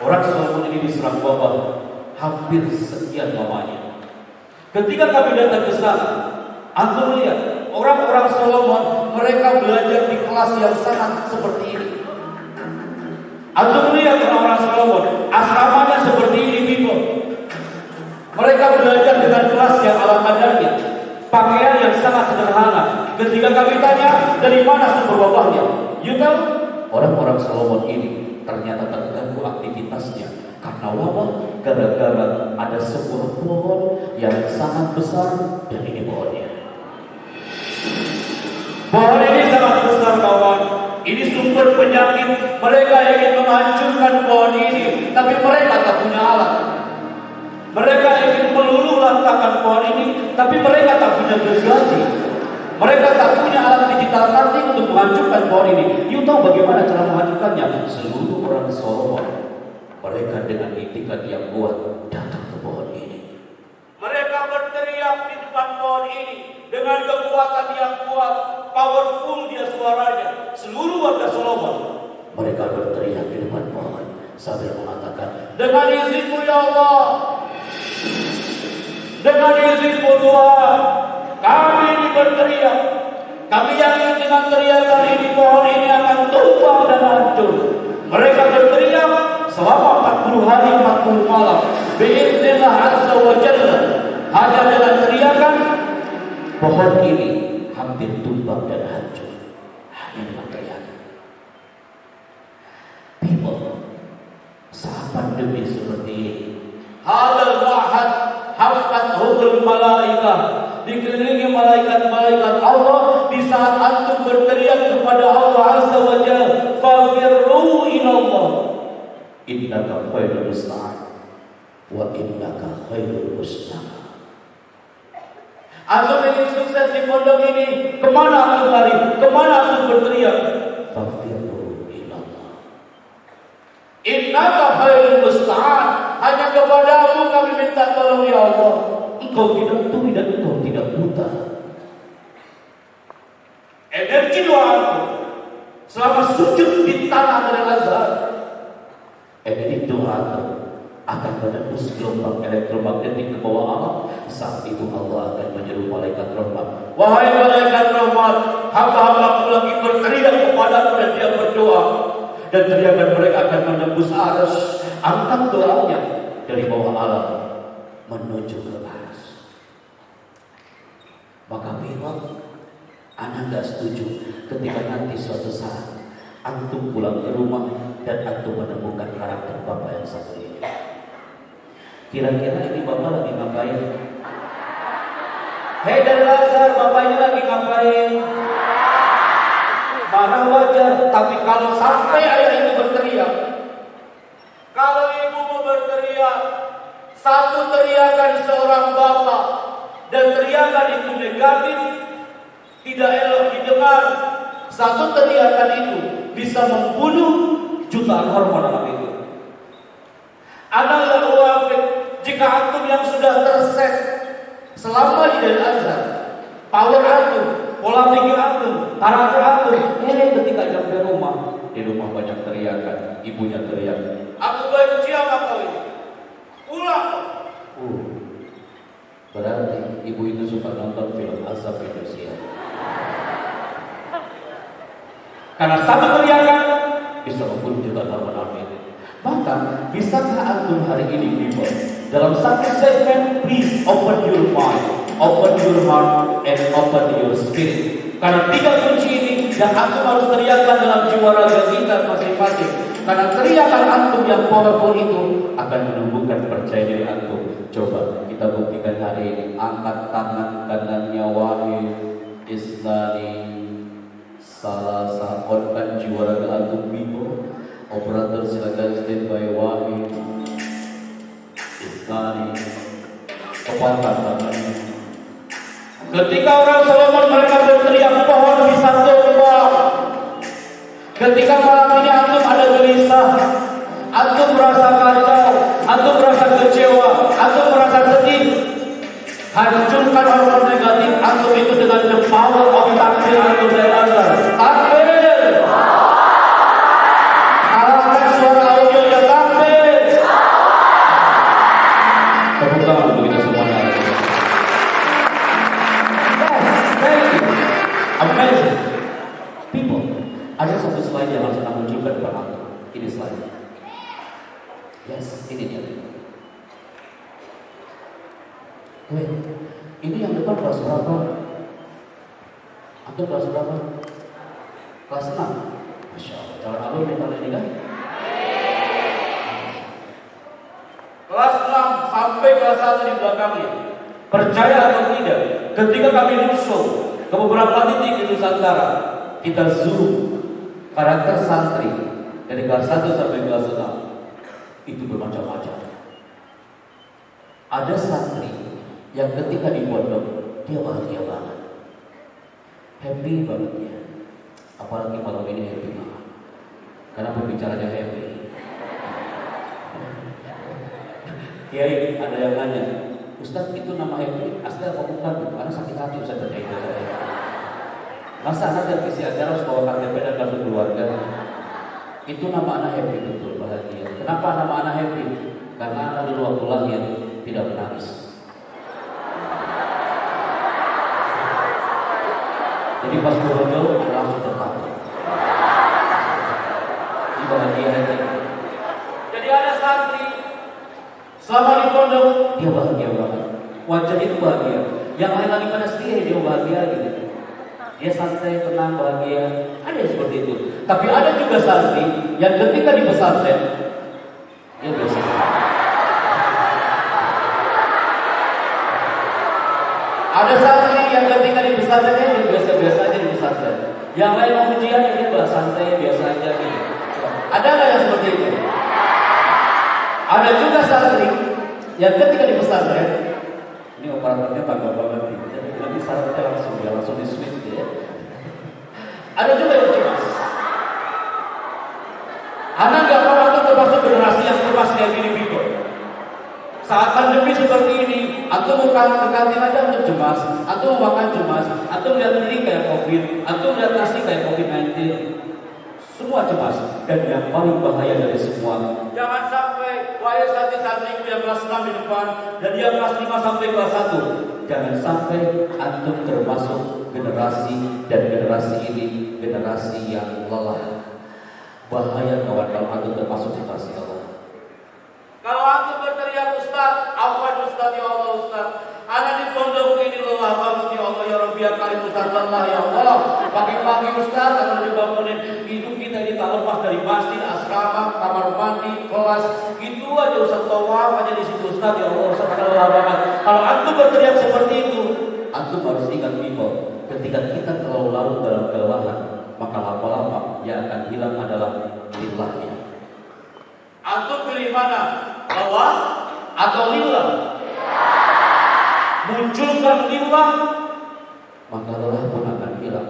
E: orang Solomon ini diserang wabah hampir sekian lamanya. Ketika kami datang ke sana, antum lihat orang-orang Solomon, mereka belajar di kelas yang sangat seperti ini. Antum lihat orang-orang Solomon, asramanya seperti ini people. Mereka belajar dengan kelas yang ala kadarnya, pakaian yang sangat sederhana. Ketika kami tanya dari mana sumber wabahnya, you tahu, orang-orang Solomon ini ternyata terganggu aktivitasnya karena wabah gara-gara ada sebuah pohon yang sangat besar dan ini pohonnya. Pohon ini sangat besar kawan. Ini sumber penyakit. Mereka ingin menghancurkan pohon ini, tapi mereka tak punya alat. Mereka ingin meluluh lantakan pohon ini, tapi mereka tak punya gergaji. Mereka tak punya alat digital cutting untuk menghancurkan pohon ini. You tahu bagaimana cara menghancurkannya? Seluruh orang Solomon, mereka dengan itikat yang kuat datang ke pohon ini. Mereka berteriak di depan pohon ini dengan kekuatan yang kuat, powerful dia suaranya. Seluruh warga Solomon, mereka berteriak di depan pohon sambil mengatakan, dengan izin-Mu ya Allah, dengan izin-Mu Tuhan, kami ini berteriak. Kami yakin dengan teriakan ini pohon ini akan tumbang dan hancur. Mereka berteriak selama 40 hari 40 malam. Biiznillah azza wa jalla. Hanya dengan teriakan pohon ini hampir tumbang dan hancur. Hanya dengan teriakan. People, saat pandemi seperti ini, hadal ma'had hafathuhul malaikah, dikelilingi malaikat-malaikat Allah. Di saat antum berteriak kepada Allah azza wa jalla, fafirru ilallah, innaka khairul musta'an wa innaka khairul musta'an. Antum ingin sukses di pondok ini, kemana antum lari? Kemana antum berteriak? Fafirru ilallah, innaka khairul musta'an. Hanya kepadamu kami minta tolong ya Allah. Engkau tidak tuli dan engkau tidak buta. Energi doaku selama sujud di tanah dari Azhar, energi doaku akan menembus gelombang elektromagnetik ke bawah alam. Saat itu Allah akan menyeru malaikat rahmat, wahai malaikat rahmat, hamba-hambaku lagi berteriak kepadaku dan dia berdoa, dan teriakan mereka akan menembus aras. Angkat doanya dari bawah alam menuju ke aras. Maka memang anak gak setuju ketika nanti suatu saat antum pulang ke rumah dan antum menemukan karakter bapak yang satu ini. Kira-kira ini bapak lagi ngapain? Hei dari Azhar, bapak ini lagi ngapain? Mana wajar, tapi kalau sampai ayah itu berteriak, kalau ibu mau berteriak, satu teriakan seorang bapak dan teriakan itu negatif, tidak elok didengar, satu teriakan itu bisa membunuh jutaan hormon anak itu. Anallah wafik, jika antum yang sudah terset selama di Al-Azhar, power antum, pola pikir antum, karakter antum, ini ketika sampai rumah, di rumah banyak teriakan, ibunya teriak, aku benci sama kau ini, pulang. Berarti ibu itu suka nonton film azab Indonesia. Karena satu teriakan bisa membunuh jutaan orang. Maka bisakah antum hari ini people dalam satu segmen, please open your mind, open your heart, and open your spirit. Karena 3 kunci ini yang antum harus teriakan dalam jiwa raga kita masing-masing. Karena teriakan antum yang powerful itu akan menumbuhkan percaya diri antum. Coba kita buktikan hari ini. Angkat tangan kanannya Wahid Islani. Salah satukan jiwa raga antum people. Operator silakan standby. Wahid Islani. Kepalkan tangannya. Ketika orang Solomon mereka berteriak pohon bisa tumbang. Ketika malam ini antum ada gelisah, antum merasa kacau, antum merasa kecewa, antum merasa sedih, hancurkan hormon negatif antum itu dengan the power of takbir antum dari azan. Takbir. Arahkan suara audionya takbir. Tepuk tangan untuk kita semuanya. Amazing people. Ada satu slide yang harus saya munculkan depan aku. Ini slide. Yes, ini dia. Wait, ini yang depan kelas berapa? Antum kelas berapa? Kelas 6. Masya Allah. Calon abang mental ini kan? Kelas 6 sampai kelas 1 di belakangnya. Percaya atau tidak? Ketika kami musuh ke beberapa titik di Nusantara, kita zoom karakter santri dari kelas 1 sampai kelas 6 itu bermacam-macam. Ada santri yang ketika di pondok dia bahagia banget, happy banget ya. Apalagi malam ini happy banget karena pembicaranya happy. Kiai ada yang nanya, Ustaz itu nama happy asli apa bukan? Karena sakit hati Ustaz berkata itu. Masa anak dan isi ajar harus bawa KTP dan kartu keluarga? Itu nama anak happy, betul, bahagia. Kenapa nama anak happy? Karena anak dulu waktu lahir tidak menangis. Jadi pas berdoa dia langsung tertawa. Ini bahagia aja. Jadi ada santri selama di pondok dia bahagia banget. Wajahnya itu bahagia. Yang lain lagi pada sedih dia bahagia gitu. Dia santai, tenang, bahagia. Ada yang seperti itu. Tapi ada juga santri yang ketika di pesantren dia biasa. Ada santri yang ketika di pesantren dia biasa-biasa aja di pesantren. Yang lain mau ujian dia bahas santai, biasa aja gitu. Ada nggak yang seperti itu? Ada juga santri yang ketika di pesantren, ini operatornya bangga banget nih. Jadi syaratnya langsung di switch ya. Ada juga yang cemas. Anak nggak mau atau termasuk generasi yang cemas kayak gini bingung. Saat pandemi seperti ini, atau mau kantin aja untuk cemas, atau mau makan cemas, atau lihat diri kayak COVID, atau lihat nasi kayak COVID-19. Semua cemas. Dan yang paling bahaya dari semua, jangan sampai wahai santri-santriku yang kelas 6 di depan dan yang kelas 5 sampai kelas 1, jangan sampai antum termasuk generasi dan generasi ini generasi yang lelah. Bahaya kawan kalau antum termasuk generasi Allah. Kalau antum berteriak Ustaz, apa Ustaz ya Allah Ustaz? Anak di pondok ini lelah banget ya Allah ya Rabbi ya Karim Ustaz lelah ya Allah. Pagi-pagi Ustaz akan dibangunin hidup kita ini tak lepas dari masjid, asrama, kamar mandi, kelas. Gitu aja Ustaz tawaf aja di situ Ustaz ya Allah Ustaz akan lelah banget. Kalau antum berteriak seperti itu, antum harus ingat people, ketika kita terlalu larut dalam kelelahan, maka lama-lama yang akan hilang adalah lillahnya. Antum pilih mana? Lelah atau lillah? Munculkan lillah, maka lelah pun akan hilang.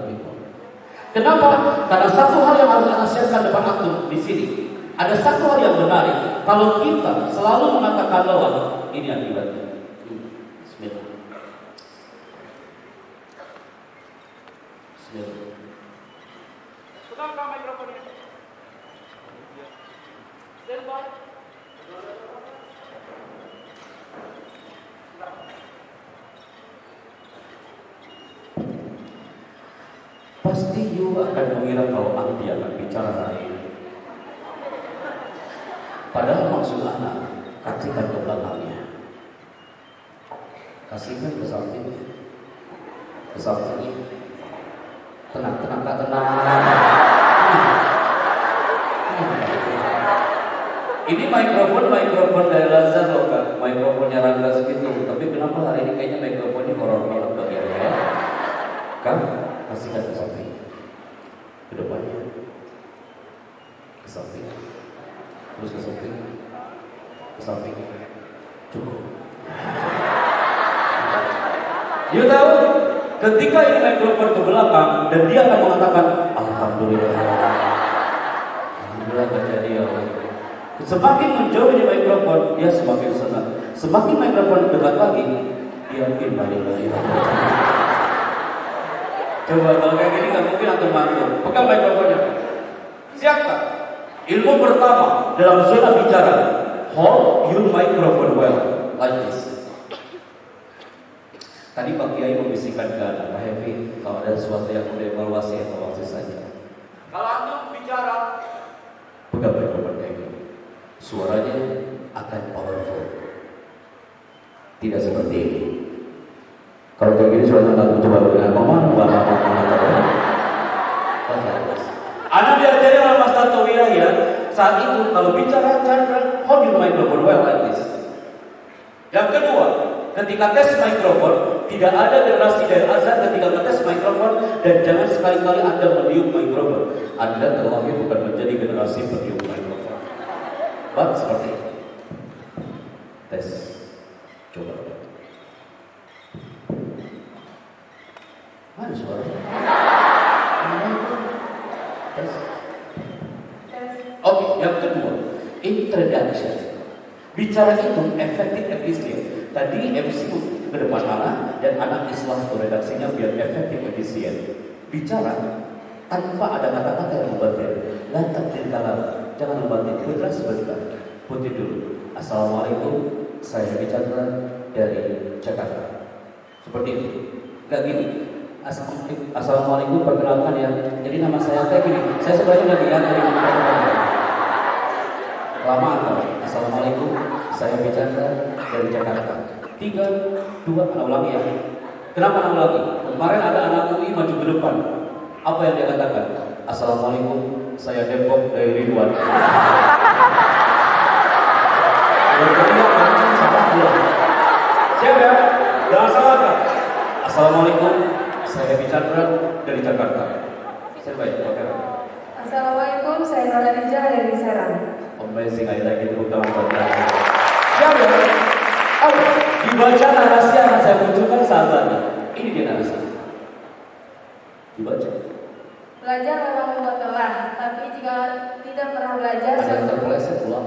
E: Kenapa? Karena satu hal yang harus anda siapkan depan antum di sini. Ada satu hal yang menarik. Kalau kita selalu mengatakan lelah, ini akibatnya. Bismillah. Bismillah. Pegang mikrofon ini. Standby. pasti you akan mengira kalau anti akan bicara lain. Padahal maksud anak, kasihkan ke belakangnya, kasihkan ke sampingnya, tenang, Ini mikrofon dari Lazar loh Kak, mikrofonnya Rangga segitu. Tapi kenapa hari ini kayaknya mikrofonnya horor banget bagiannya ya? Kak, kasihkan ke samping, ke depannya, ke samping, terus ke samping, cukup. Dia tahu ketika ini mikrofon ke belakang dan dia akan mengatakan Alhamdulillah gak jadi ya. Semakin menjauh di mikrofon, dia semakin senang. Semakin mikrofon dekat lagi, dia innalillahi wa inna ilaihi raji'un. Coba kalau kayak gini nggak mungkin antum mantul. Pegang mikrofonnya. Siapa? Ilmu pertama dalam zona bicara. Hold your microphone well, like this. Tadi Pak Kiai membisikkan ke anak Pak Happy, kalau ada sesuatu yang mau dievaluasi evaluasi saja. Kalau antum bicara, pegang mikrofon kayak gini. Suaranya akan powerful. Tidak seperti ini. Kalau kayak gini suaranya nggak coba dengan Anak diajari oleh Mas Tantowi ya. Saat itu kalau bicara jangan hold your microphone well like this. Yang kedua, ketika tes mikrofon, tidak ada generasi dari azan ketika ngetes mikrofon, dan jangan sekali-kali Anda meniup mikrofon. Anda terlahir bukan menjadi generasi peniup mikrofon. But seperti ini. Tes. Coba. Mana suara? Tes. Oke, yang kedua, introduction. Bicara itu efektif efisien. Tadi MC ke depan anak dan anak islah redaksinya biar efektif efisien. Bicara tanpa ada kata-kata yang membatin. Lantak dan kalam, jangan membatin. Putra sebentar. Putih dulu. Assalamualaikum, saya bicara dari Jakarta. Seperti ini. Gak gini. Assalamualaikum, perkenalkan ya. Jadi nama saya kayak gini. Saya sebenarnya nggak lihat dari lama atau Assalamualaikum, saya bicara dari Jakarta. 3, 2, ulangi ya. Kenapa ulangi? Kemarin ada anak UI maju ke depan. Apa yang dia katakan? Assalamualaikum, saya Depok dari Ridwan. Siap ya? Jangan salah kan? Assalamualaikum, saya bicara dari Jakarta. Saya baik, oke.
A: Assalamualaikum, saya Nurhaliza dari Serang.
E: Amazing, I like it. Siap ya? Oh, dibaca narasi yang saya munculkan sahabatnya. Ini dia narasi. Dibaca.
A: Belajar memang membuat lelah, tapi jika tidak pernah belajar,
E: Ada yang terpeleset ulang.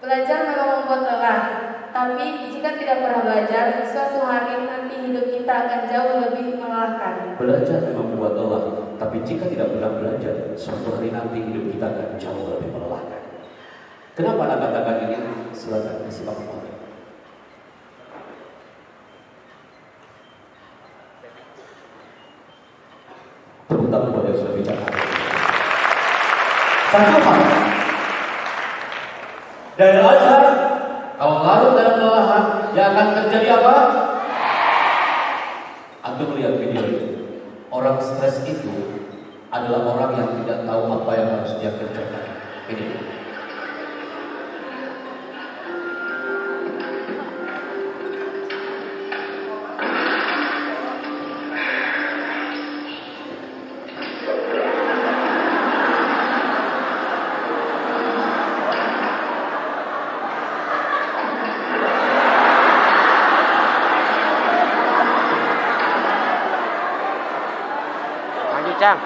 A: Belajar memang membuat lelah, tapi jika tidak pernah belajar, suatu hari nanti hidup kita akan jauh lebih melelahkan.
E: Belajar memang membuat lelah, tapi jika tidak pernah belajar, suatu hari nanti hidup kita akan jauh lebih melelahkan. Kenapa anak katakan ini? Silakan disimak kembali. Tepuk tangan buat yang sudah bicara. Satu hal dari Azhar, kalau larut dalam kelelahan, yang akan terjadi apa? Antum melihat video itu. Orang stres itu adalah orang yang tidak tahu apa yang harus dia kerjakan. Ini.
G: Maju, Cang.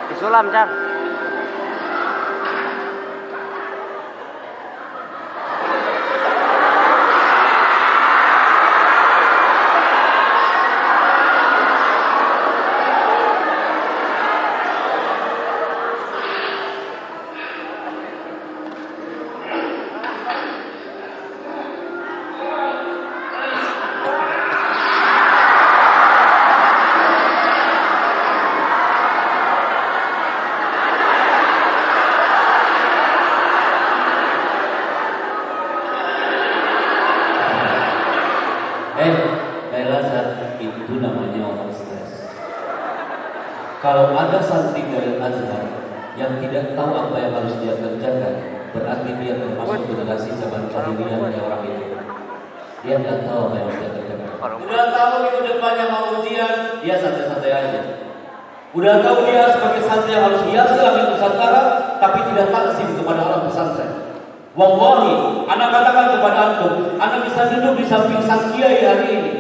G: Disulam, Cang.
E: Kalau ada santri dari Azhar yang tidak tahu apa yang harus dia kerjakan, berarti dia termasuk generasi zaman jahiliyahnya orang itu. Dia tidak tahu apa yang harus dia kerjakan. Udah tahu itu depannya mau ujian, dia santai-santai aja. Udah tahu dia sebagai santri yang harus hiasi langit Nusantara, tapi tidak takzim kepada alam pesantren. Wallahi, anak katakan kepada antum, anak bisa duduk di samping sang kiai hari ini.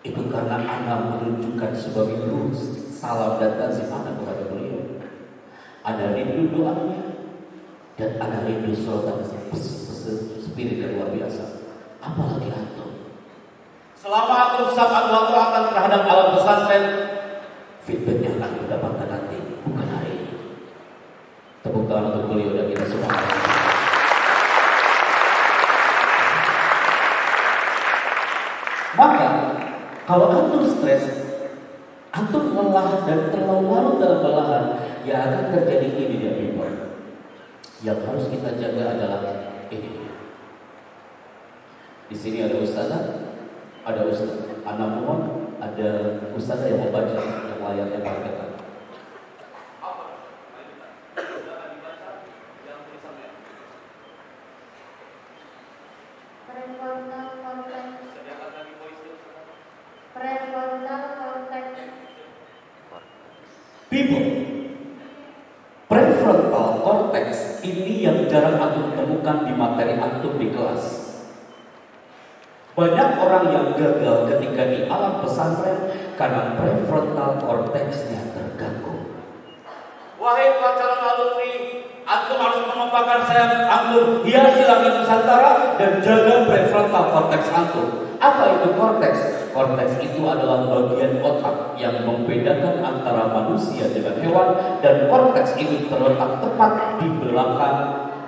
E: Itu karena anak menunjukkan sebagai guru salam dan takzim anak kepada beliau. Ada rindu doanya dan ada rindu sholat spirit yang luar biasa. Apalagi antum. Selama antum sab'an wa ta'atan terhadap alam pesantren, feedback yang akan dapatkan nanti bukan hari ini. Tepuk tangan untuk beliau dan kita semua. Maka kalau antum stres, antum lelah dan terlalu larut dalam kelelahan, yang akan terjadi ini dia people. Yang harus kita jaga adalah ini. Di sini ada ustazah, ada ustaz. Anak mohon ada ustazah yang mau baca yang layarnya pakai. People, prefrontal cortex ini yang jarang antum temukan di materi antum di kelas. Banyak orang yang gagal ketika di alam pesantren karena prefrontal cortex-nya terganggu. Wahai calon alumni, antum harus menempatkan sayap antum hiasi langit Nusantara dan jaga prefrontal cortex antum. Apa itu cortex? Cortex itu adalah bagian otak yang membedakan antara manusia dengan hewan, dan cortex itu terletak tepat di belakang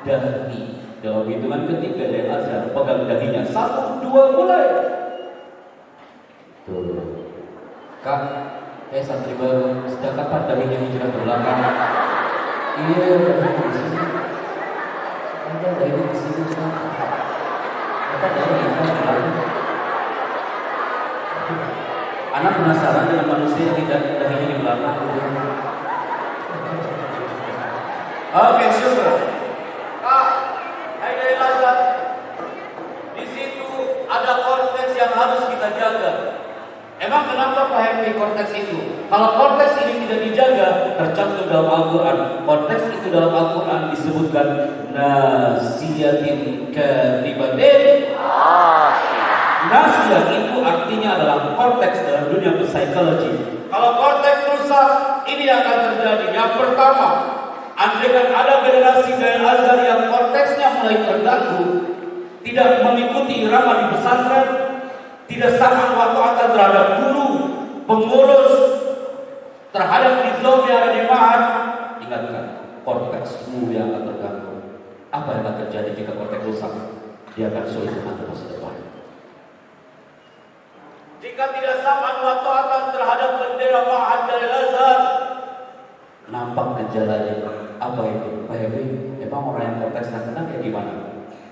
E: dahi. Dalam hitungan ketiga dari Azhar, pegang dahinya 1, 2, mulai. Tuh, Kak, santri baru, sejak kapan dahinya hijrah ke belakang? Iya, di sini. Ada dahinya di sini. Apa dahinya hijrah ke belakang? Anak penasaran dengan manusia yang tidak dahinya di belakang. Oke, syukur. Kak, hai dari Lazat. Di situ ada korteks yang harus kita jaga. Emang kenapa Pak Henry korteks itu? Kalau korteks ini tidak dijaga, tercantum dalam Al-Quran. Korteks itu dalam Al-Quran disebutkan nasiyatin kadibatin. Nasiyah itu artinya adalah korteks dalam dunia psikologi. Kalau korteks rusak, ini akan terjadi. Yang pertama, andaikan ada generasi dari Azhar yang korteksnya mulai terganggu, tidak mengikuti irama di pesantren, tidak sama waktu akan terhadap guru, pengurus, terhadap nizam yang ada di ma'had, ingatkan, korteksmu yang akan terganggu. Apa yang akan terjadi jika korteks rusak? Dia akan sulit mengatur masa depan. Jika tidak sama wa ta'atan terhadap bendera ma'had dari Azhar, nampak gejalanya. Apa itu? Pak Hebi, emang orang yang korteks tenang kayak gimana?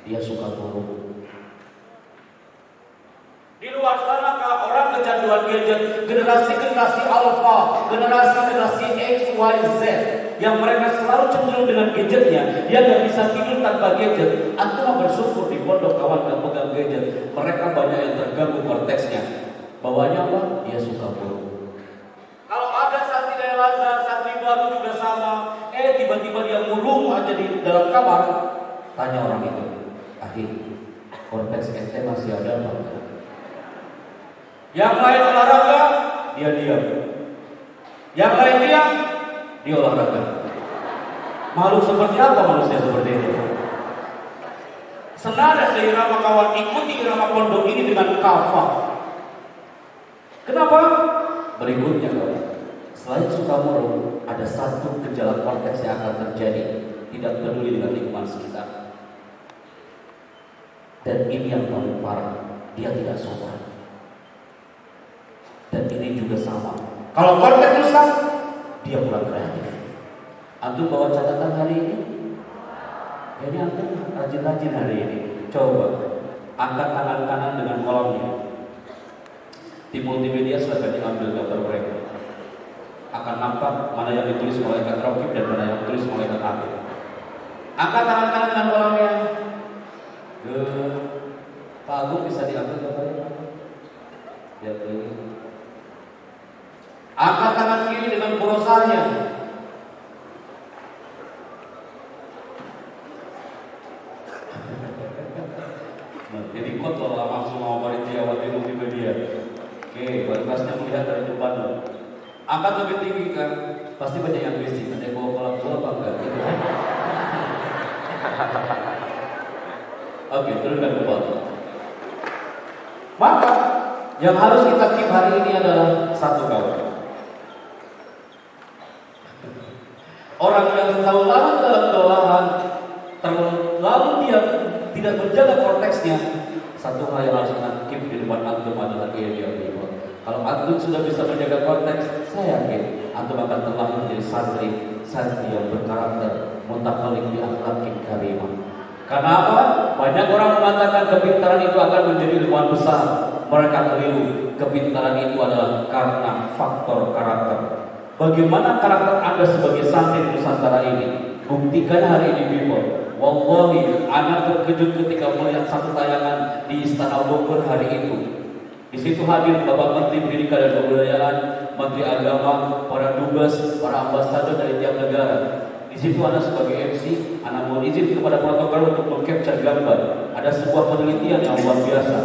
E: Dia suka buruk. Di luar sana orang kecanduan gadget, generasi alpha, generasi X, Y, Z, yang mereka selalu cenderung dengan gadgetnya. Dia nggak bisa tidur tanpa gadget. Antum bersyukur di pondok kawan nggak pegang gadget. Mereka banyak yang terganggu korteksnya. Bawahnya apa? Dia suka buruk. Kalau ada santri dari Lazar, santri baru juga sama. Tiba-tiba dia murung aja di dalam kamar. Tanya orang itu, akhir korteks ente masih ada apa? Yang lain olahraga, dia diam. Yang lain diam, dia olahraga. Makhluk seperti apa manusia seperti itu? Senada seirama kawan, ikuti irama pondok ini dengan kafah. Kenapa? Berikutnya kawan, selain suka murung, ada satu gejala korteks yang akan terjadi. Tidak peduli dengan lingkungan sekitar. Dan ini yang paling parah, dia tidak sopan. Dan ini juga sama. Kalau korteks rusak, dia kurang kreatif. Antum bawa catatan hari ini? Ini antum rajin-rajin hari ini. Coba angkat tangan kanan dengan kolomnya. Di multimedia silahkan diambil gambar mereka. akan nampak mana yang ditulis malaikat Raqib dan mana yang ditulis malaikat Atid. Angkat tangan kanan dengan orangnya. Pak Agung bisa diambil gambarnya. Lihat ini. Angkat tangan kiri dengan borosanya. Jadi kot kalau langsung mau panitia waktu multimedia. Oke, batasnya melihat dari depan. Angkat lebih tinggi kan, pasti banyak yang bising. Ada yang bawa kolam bola apa enggak? Gitu. Oke, turunkan ke bawah. Maka yang harus kita keep hari ini adalah satu kawan. Orang yang terlalu lama dalam kelelahan, terlalu dia tidak menjaga konteksnya. Satu hal yang harus kita keep di depan antum adalah dia. Kalau antum sudah bisa menjaga konteks, saya yakin antum akan terlahir menjadi santri yang berkarakter, mutakhalik bi akhlaqin karimah. Karena apa? Banyak orang mengatakan kepintaran itu akan menjadi ilmuwan besar. Mereka keliru. Kepintaran itu adalah karena faktor karakter. Bagaimana karakter Anda sebagai santri Nusantara ini? Buktikan hari ini, people. Wallahi, anak terkejut ketika melihat satu tayangan di Istana Bogor hari itu. Di situ hadir Bapak Menteri Pendidikan dan Kebudayaan, Menteri Agama, para dubes, para ambasador dari tiap negara. Di situ Anda sebagai MC, Anda mohon izin kepada protokol untuk meng-capture gambar. Ada sebuah penelitian yang luar biasa.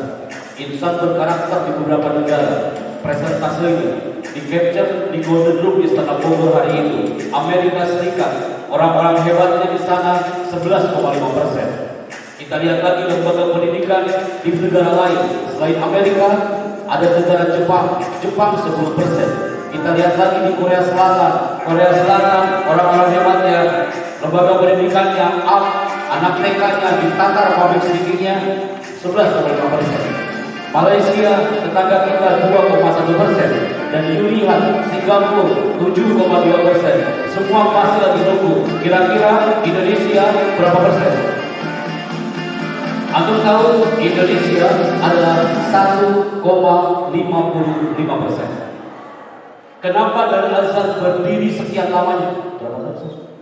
E: Insan berkarakter di beberapa negara. Presentasi ini di-capture di Golden Room di Istana Bogor hari itu. Amerika Serikat, orang-orang hebatnya di sana 11,5%. Kita lihat lagi lembaga pendidikan di negara lain selain Amerika, ada negara Jepang 10%. Kita lihat lagi di Korea Selatan, orang-orang hebatnya, lembaga pendidikannya, anak TK-nya ditatar public speaking-nya 11,5%. Malaysia, tetangga kita 2,1%. Dan dilihat Singapura 7,2%. Semua masih lagi nunggu. Kira-kira Indonesia berapa persen? Antum tahu Indonesia adalah 1,55%. Kenapa dari Azhar berdiri sekian lamanya? Berapa tahun?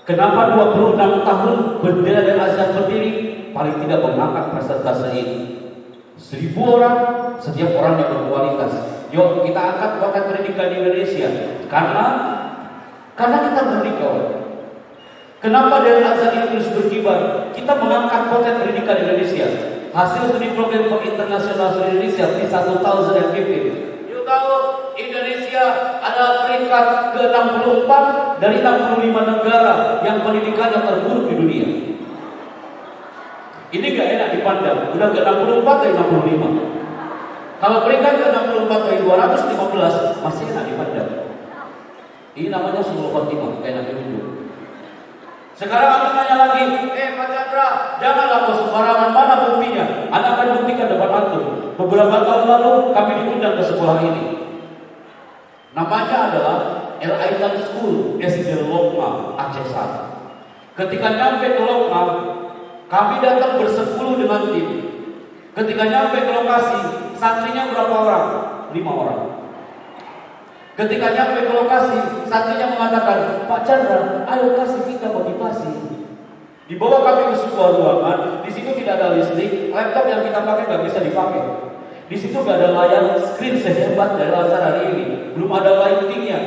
E: Kenapa 26 tahun bendera dari Azhar berdiri? Paling tidak mengangkat presentase ini. 1000 orang, setiap orang yang berkualitas. Yuk kita angkat bakat pendidikan di Indonesia. Karena kita merdeka. Kenapa dari Azhar ini terus berkibar? Kita mengangkat bakat pendidikan di Indonesia. Hasil studi program for international Indonesia PISA 2015. Yuk tahu Indonesia adalah peringkat ke-64 dari 65 negara yang pendidikannya terburuk di dunia. Ini gak enak dipandang. Udah ke-64 dari 65. Kalau peringkat ke-64 dari 215 masih enak dipandang. Ini namanya sumul khotimah, enak ditunjuk. Sekarang aku tanya lagi, Pak Chandra, janganlah kau sembarangan, mana buktinya? Anda akan buktikan depan antum. Beberapa tahun lalu kami diundang ke sekolah ini. Namanya adalah El Aitan School SD Lokma Aceh Satu. Ketika nyampe ke Lokma, kami datang bersepuluh dengan tim. Ketika nyampe ke lokasi, santrinya berapa orang? 5 orang. Ketika nyampe ke lokasi, santrinya mengatakan, Pak Chandra, ayo kasih kita motivasi. Dibawa kami ke sebuah ruangan, di situ tidak ada listrik, laptop yang kita pakai nggak bisa dipakai. Di situ nggak ada layar screen sehebat dari Azhar hari ini, belum ada lightingnya.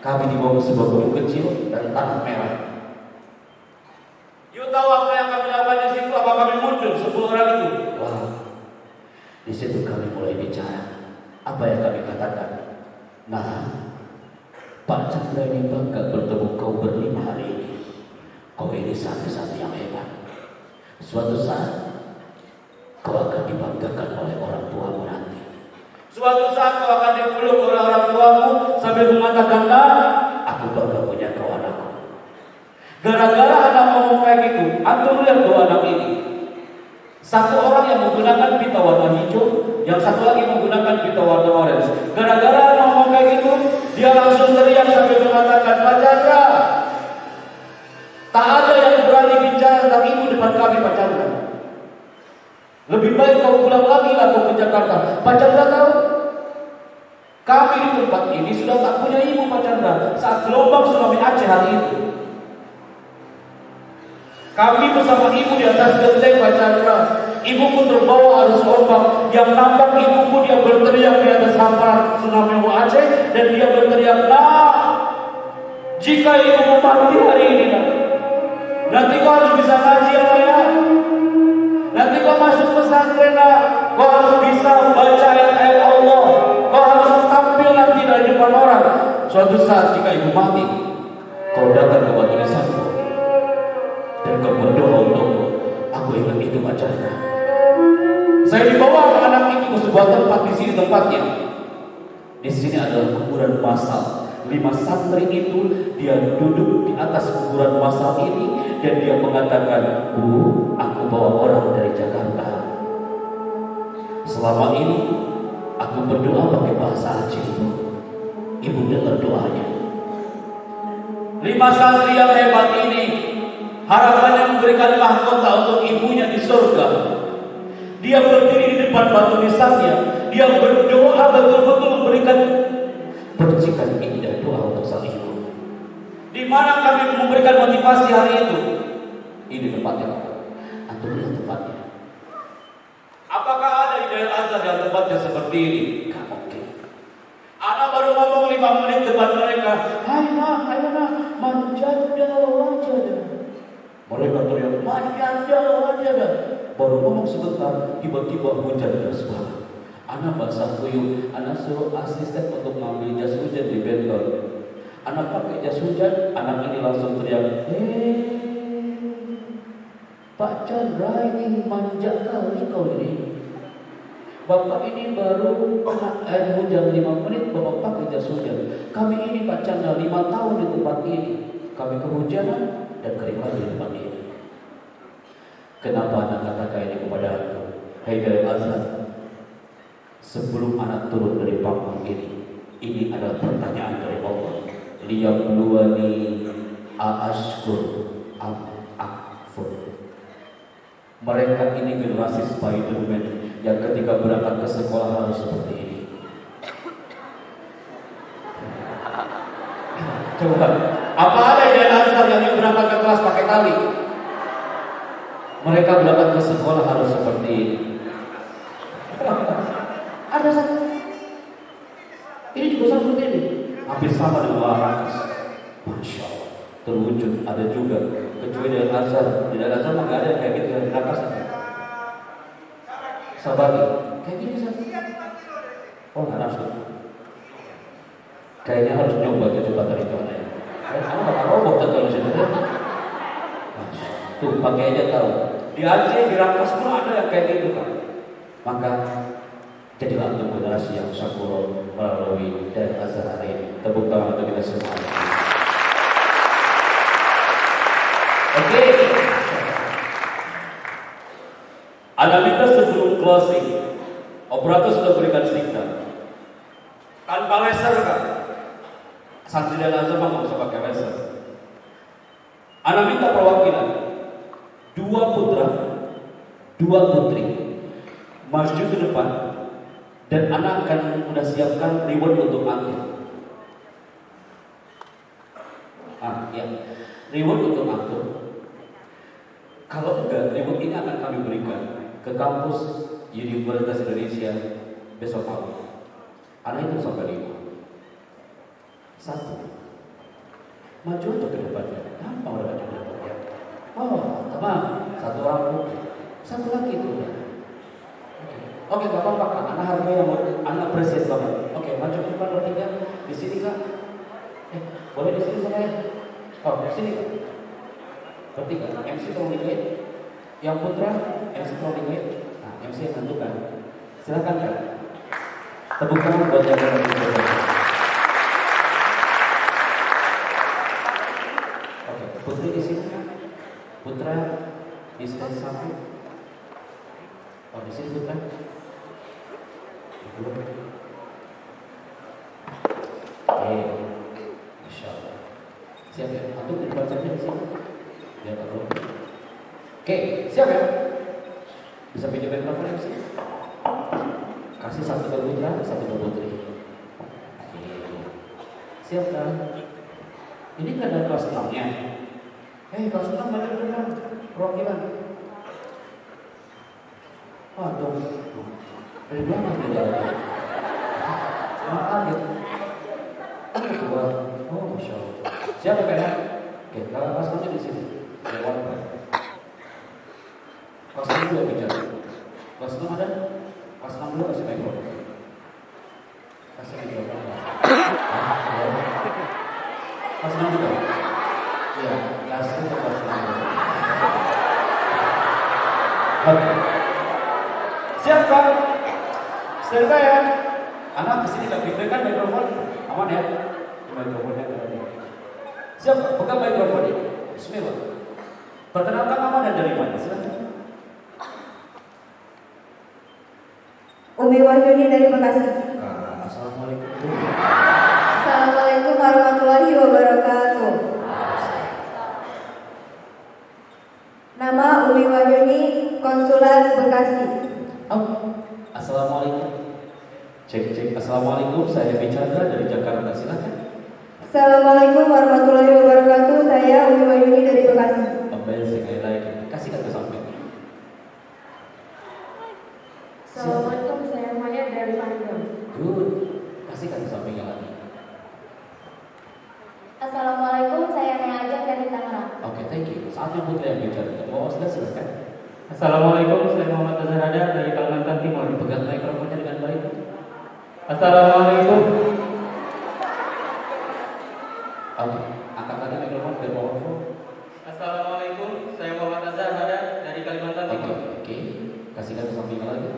E: Kami dibawa ke sebuah gedung kecil dan tanah merah. Yuk tahu apa yang kami lakukan di situ? Apa kami mundur 10 orang itu? Wah, di situ kami mulai bicara. Apa yang kami katakan? Nah, Pak Chandra ini bangga bertemu kau berlima hari ini. Kau ini santri-santri yang hebat. Suatu saat kau akan dibanggakan oleh orang tuamu nanti. Suatu saat kau akan dipeluk oleh orang tuamu sambil mengatakan, nah, aku bangga punya kau anakku. Gara-gara anak ngomong kayak gitu, antum lihat 2 anak ini. Satu orang yang menggunakan pita warna hijau, yang satu lagi menggunakan pita warna orange. Gara-gara ngomong kayak gitu, dia langsung teriak sambil mengatakan, Pak Chandra, tak ada yang berani bicara tentang ibu depan kami, Pak Chandra. Lebih baik kau pulang lagi lah ke Jakarta. Pak Chandra tahu, Kami di tempat ini sudah tak punya ibu Pak Chandra saat gelombang tsunami Aceh hari itu. Kami bersama ibu di atas genteng Pak Chandra. Ibu pun terbawa arus ombak. Yang nampak ibuku dia berteriak di atas hamparan tsunami Aceh, dan dia berteriak, "Nak, jika ibu mau mati hari ini, nak, nanti kau harus bisa ngaji ya. Nanti kau masuk pesantren, nak, kau harus bisa baca ayat-ayat Allah. Kau harus tampil nanti dari depan orang. Suatu saat jika ibu mati, kau datang ke batu nisanku dan kau berdoa untukku." Aku ingat itu Pak Chandra. Saya dibawa anak itu ke sebuah tempat. Di sini tempatnya. Di sini adalah kuburan massal. 5 santri itu dia duduk di atas kuburan massal ini dan dia mengatakan, "Bu, aku bawa orang dari Jakarta. Selama ini aku berdoa pakai bahasa Aceh, Bu. Ibu dengar doanya." 5 santri yang hebat ini harapannya memberikan mahkota untuk ibunya di surga. Dia berdiri di depan batu nisannya. Dia berdoa betul-betul memberikan percikan indah doa untuk sang ibu. Di mana kami memberikan motivasi hari itu? Ini tempatnya. Antum lihat tempatnya. Apakah ada di daerah Azhar yang tempatnya seperti ini? Gak mungkin. Anak baru ngomong 5 menit depan mereka. "Hai nak, ayo nak, manjada wajada." Mereka teriak, "Manjada wajada." Baru ngomong sebentar, tiba-tiba hujan deras banget. Anak basah kuyup, anak suruh asisten untuk ngambil jas hujan di bentor. Anak pakai jas hujan, anak ini langsung teriak, Pak Chandra, ini manja kali kau ini. Bapak ini baru kena air hujan 5 menit, bapak pakai jas hujan. Kami ini Pak Chandra 5 tahun di tempat ini. Kami kehujanan dan kering lagi di tempat ini. Kenapa anak katakan ini kepada aku? Hai dari Azhar, sebelum anak turun dari panggung ini adalah pertanyaan dari Allah. Liyabluwani a'ashkur am akfur. Mereka ini generasi Spiderman yang ketika berangkat ke sekolah harus seperti ini. Coba, apa ada di Azhar yang berangkat ke kelas pakai tali? Mereka berangkat ke sekolah harus seperti ini. Ada satu. Ini juga seperti ini. Hampir sama dengan Larangas. Masya Allah. Terwujud. Ada juga. Kecuali dari Azhar. Di daerah Azhar nggak ada kayak gitu. Di Larangas ada. Sabari. Kayak gini saja. Oh nggak nafsu. Kayaknya harus nyoba coba dari itu. Karena bakal roboh kalau situ. Tuh pakai aja tahu. Di Aceh, di Rangkas pun ada yang kayak gitu kan. Maka jadilah untuk generasi yang syakur melalui dan Azhar hari ini. Tepuk tangan untuk kita semua. Oke. Anda minta sebelum closing, operator sudah berikan signal. Tanpa laser kan? Santri dan Azhar nggak usah pakai laser. Anda minta perwakilan 2 putra, 2 putri maju ke depan dan anak akan sudah siapkan reward untuk antum. Ya, reward untuk antum. Kalau enggak, reward ini akan kami berikan ke kampus Universitas Indonesia besok malam. Anak itu sampai 5. 1. Maju aja ke depannya. Gampang udah maju ke depannya. Oh, teman, 1 orang putri, 1 lagi itu. Oke, gak apa-apa kan? Anak hargai yang anak presiasi banget. Oke, maju ke depan bertiga. Di sini kak. Boleh di sini saya. Oh, di sini kak. Bertiga. MC tolong dilihat. Yang putra, MC tolong dilihat. Nah, MC yang tentukan. Silakan kak. Tepuk tangan buat jaga dan Oke, putri di sini kak. Putra di stage 1. Oh, di sini putra. Oke, Masya Allah. Siap ya? Atau di depan saja di sini. Biar tak perlu. Oke, siap ya? Bisa pinjam mikrofon MC. Kasih 1 ke putra, 1 ke putri. Siap kan? Ini kan ada kelas 6-nya. Kelas 6 belajar tentang perwakilan. Waduh, dari belakang tidak ada. Kaget. Kedua, Masya Allah. Siapa kan? Oke, kalau kelas 6 di sini. Lewat. Kelas 6 juga bicara. Kelas 6 ada? Kelas 6 dulu kasih mikrofon. Kasih mikrofon. Kelas 6 juga? Iya, kelas 6 ke kelas 6. Oke. Siap Pak? Standby ya? Anak kesini gak gitu kan mikrofon? Aman ya? Mikrofonnya berada. Siap Pak? Pegang mikrofon ya? Bismillah. Perkenalkan nama dan dari mana? Silahkan.
H: Umi Wahyuni dari Bekasi.
E: Assalamualaikum.
H: Assalamualaikum warahmatullahi wabarakatuh. Nama Umi Wahyuni, Konsulat Bekasi.
E: Assalamualaikum. Cek. Assalamualaikum. Saya bicara dari Jakarta. Silakan.
H: Assalamualaikum warahmatullahi wabarakatuh. Saya Umi Wahyuni dari Bekasi.
E: Sekali lagi. Kasih ke samping.
A: Assalamualaikum, saya Maya dari Bandung.
E: Good. Kasih ke samping yang lagi.
H: Assalamualaikum, saya Neng Ajeng dari Tangerang.
E: Oke, thank you. Saatnya Putri yang bicara. Mau silakan.
I: Assalamualaikum, saya Muhammad Azharada dari Kalimantan Timur.
E: Pegang mikrofonnya dengan baik.
I: Assalamualaikum.
E: Oke, angkat lagi mikrofon biar powerful.
I: Assalamualaikum, saya Muhammad Azharada dari Kalimantan Timur.
E: Oke. Kasihkan ke samping lagi.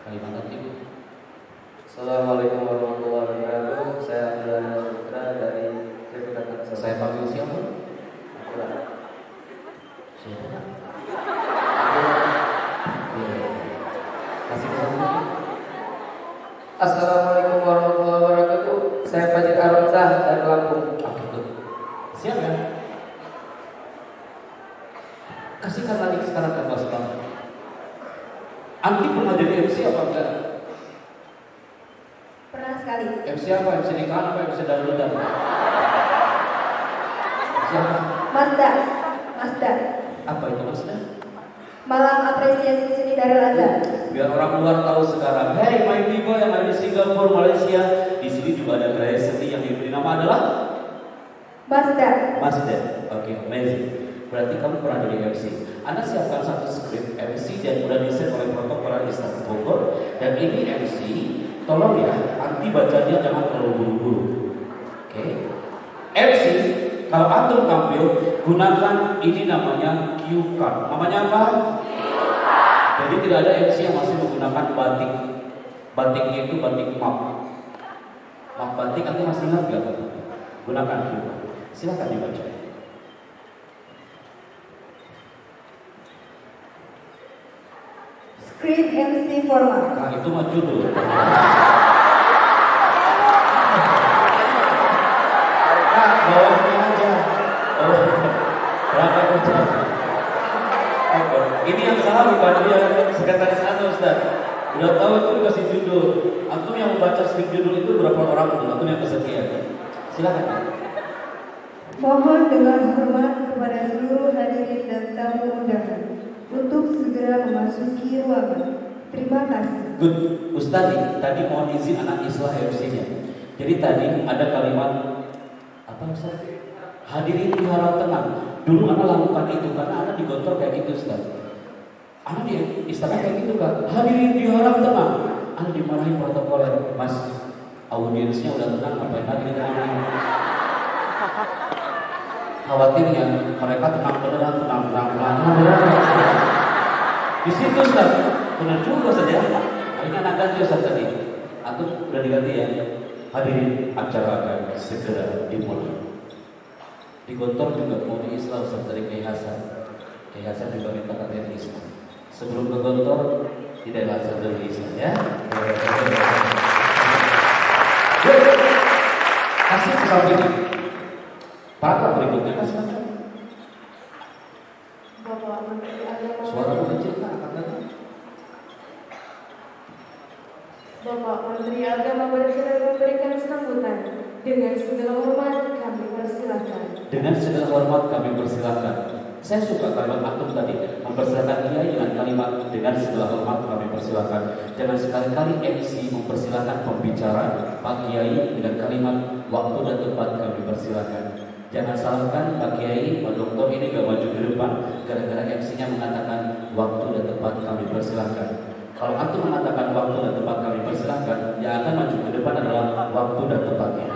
E: Kalimantan Timur.
J: Assalamualaikum warahmatullahi wabarakatuh. Saya Abdullah Putra dari Ciputat.
E: Saya panggil siapa?
J: Putra.
E: Siapa? Kasih ke samping.
J: Assalamualaikum warahmatullahi wabarakatuh. Saya Fajir Aromzah dari Lampung.
E: Oke, good. Siap ya? Kasihkan lagi sekarang ke kelas kamu. Anti pernah jadi MC apa enggak?
H: Pernah sekali.
E: MC apa? MC nikahan apa? MC dangdutan? Siapa?
H: Mazda.
E: Apa itu Mazda?
H: Malam apresiasi seni Darul Azhar.
E: Biar orang luar tahu sekarang. Hey, my people yang ada di Singapura, Malaysia, di sini juga ada karya seni yang diberi nama adalah
H: Mazda.
E: Oke, amazing. Berarti kamu pernah jadi MC. Anda siapkan satu skrip MC dan sudah diset oleh protokol Istana Bogor. Dan ini MC, tolong ya, anti bacanya jangan terlalu buru-buru. Oke? MC, kalau antum tampil, gunakan ini namanya cue card. Namanya apa? Jadi tidak ada MC yang masih menggunakan batik. Batiknya itu batik map. Map batik, antum masih ingat gak? Gunakan cue card. Silakan dibaca.
H: Skrip MC formal.
E: Nah, itu mah judul. Bawahnya aja. Berapa jam? Ini yang salah bukan dia, sekretaris Anda Ustaz. Udah tahu itu dikasih judul. Antum yang membaca skrip judul itu berapa orang? Antum yang kesekian. Silakan.
H: Mohon dengan hormat kepada seluruh hadirin dan tamu undangan untuk segera memasuki ruangan. Terima kasih.
E: Good, Ustaz, tadi mohon izin anak Islah MC-nya. Jadi tadi ada kalimat apa Ustaz? Hadirin diharap tenang. Dulu anak lakukan itu karena anak digontor kayak gitu Ustaz. Anak di istana kayak gitu kan. Hadirin diharap tenang. Anak dimarahin protokoler. Mas, audiensnya udah tenang, ngapain lagi ditenangin? Khawatirnya mereka tenang beneran. Di situ Ustaz, benar juga saja. Akhirnya anak ganti Ustaz tadi. Atau udah diganti ya. Hadirin, acara akan segera dimulai. Di Gontor juga mau di Islam Ustaz dari Kiai Hasan. Kiai Hasan juga minta katanya Islam. Sebelum ke Gontor, tidak Hasan dari Islam ya. Kasih ke samping. Paragraf berikutnya kasih samping.
A: Bapak Menteri Agama.
E: Suara kecil kan katanya.
A: Bapak Menteri Agama berkenan memberikan sambutan. Dengan segala hormat kami persilakan.
E: Dengan segala hormat kami persilakan. Saya suka kalimat antum tadi, mempersilakan kiai dengan kalimat dengan segala hormat kami persilakan. Jangan sekali-kali MC mempersilakan pembicara Pak Kiai dengan kalimat waktu dan tempat kami persilakan. Jangan salahkan Pak Kiai, Pak Doktor ini gak maju ke depan gara-gara MC-nya mengatakan waktu dan tempat kami persilakan. Kalau antum mengatakan waktu dan tempat kami persilakan, yang akan maju ke depan adalah waktu dan tempatnya.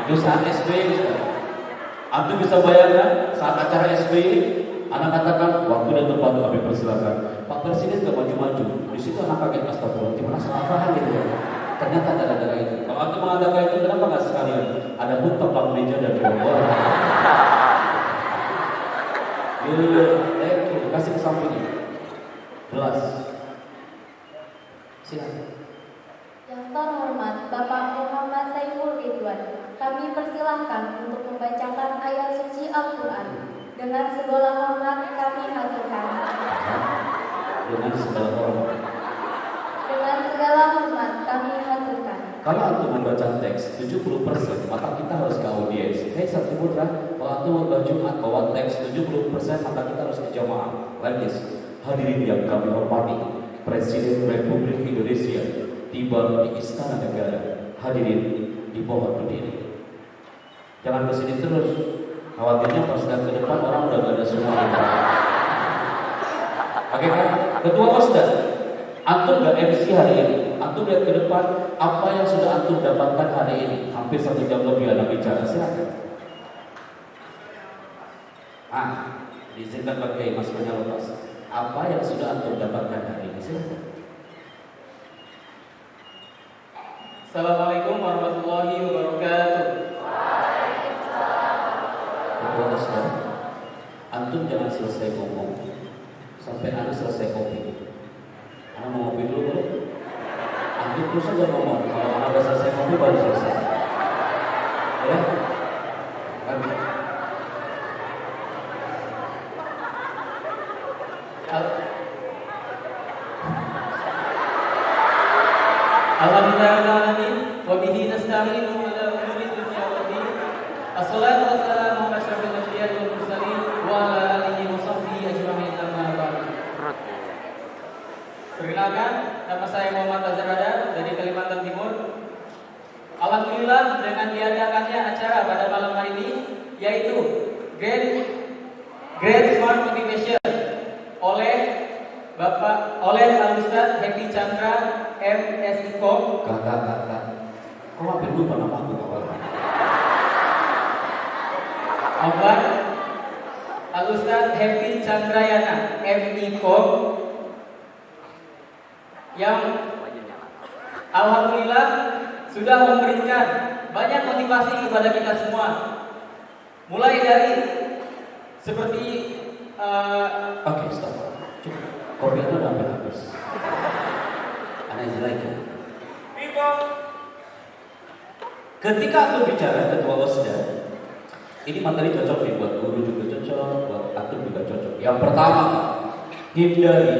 E: Itu saat SBY, Ustaz. Antum bisa bayangkan saat acara SBY, anak katakan waktu dan tempat kami persilakan. Pak Presiden gak maju-maju. Di situ anak kaget, astagfirullah, gimana salah gitu ya. Ternyata gara-gara itu. Kalau antum mengatakan itu, kenapa nggak sekalian? Ada pun tempat meja dan bawah. Kasih ke sampingnya. Belas. Silakan.
K: Yang terhormat Bapak Muhammad Saiful Ridwan, kami persilahkan untuk membacakan ayat suci Al-Quran. Dengan segala hormat kami haturkan.
E: Dengan segala hormat.
K: Dengan segala hormat kami haturkan.
E: Kalau antum membaca teks 70%, maka kita harus ke audiens. Hei Santri Putra, kalau antum membaca Jumat bawa teks 70%, maka kita harus ke jamaah. Ladies, hadirin yang kami hormati, Presiden Republik Indonesia tiba di Istana Negara. Hadirin, dimohon berdiri. Jangan kesini terus. Khawatirnya pas ke depan orang udah gak ada semua. Oke kan? Ketua Osda, antum gak MC hari ini. Antum lihat ke depan apa yang sudah antum dapatkan hari ini. Hampir 1 jam lebih anak bicara. Silakan. Diizinkan pakai maskernya lepas. Apa yang sudah antum dapatkan hari ini? Silakan.
I: Assalamualaikum warahmatullahi wabarakatuh.
E: Ketua Osda, antum jangan selesai ngomong sampai anda selesai kopi. Anda mau ngopi dulu boleh? Antum terus saja ngomong. Kalau anda sudah selesai ngopi baru selesai. Ya?
I: Alhamdulillahirrahmanirrahim. Wa bihi nasta'inu ala umuri dunya wad din. Assalatu wassalamu ala asyrafil anbiya'i wal mursalin wa ala alihi wa sahbihi ajma'in amma ba'd. Perkenalkan, nama saya Muhammad Azharada dari Kalimantan Timur. Alhamdulillah dengan diadakannya acara pada malam hari ini yaitu Great Smart Motivation oleh Al-Ustaz Happy Chandra MSIKOM.
E: Kakak. Kok hampir lupa nama aku kawan?
I: Al-Ustaz Happy Chandrayana MIKOM yang alhamdulillah sudah memberikan banyak motivasi kepada kita semua. Mulai dari seperti
E: Oke, stop. Cukup. Kopi itu udah hampir habis. Ada yang lagi? Ketika aku bicara ketua Osda, ini materi cocok nih buat guru juga cocok, buat antum juga cocok. Yang pertama, hindari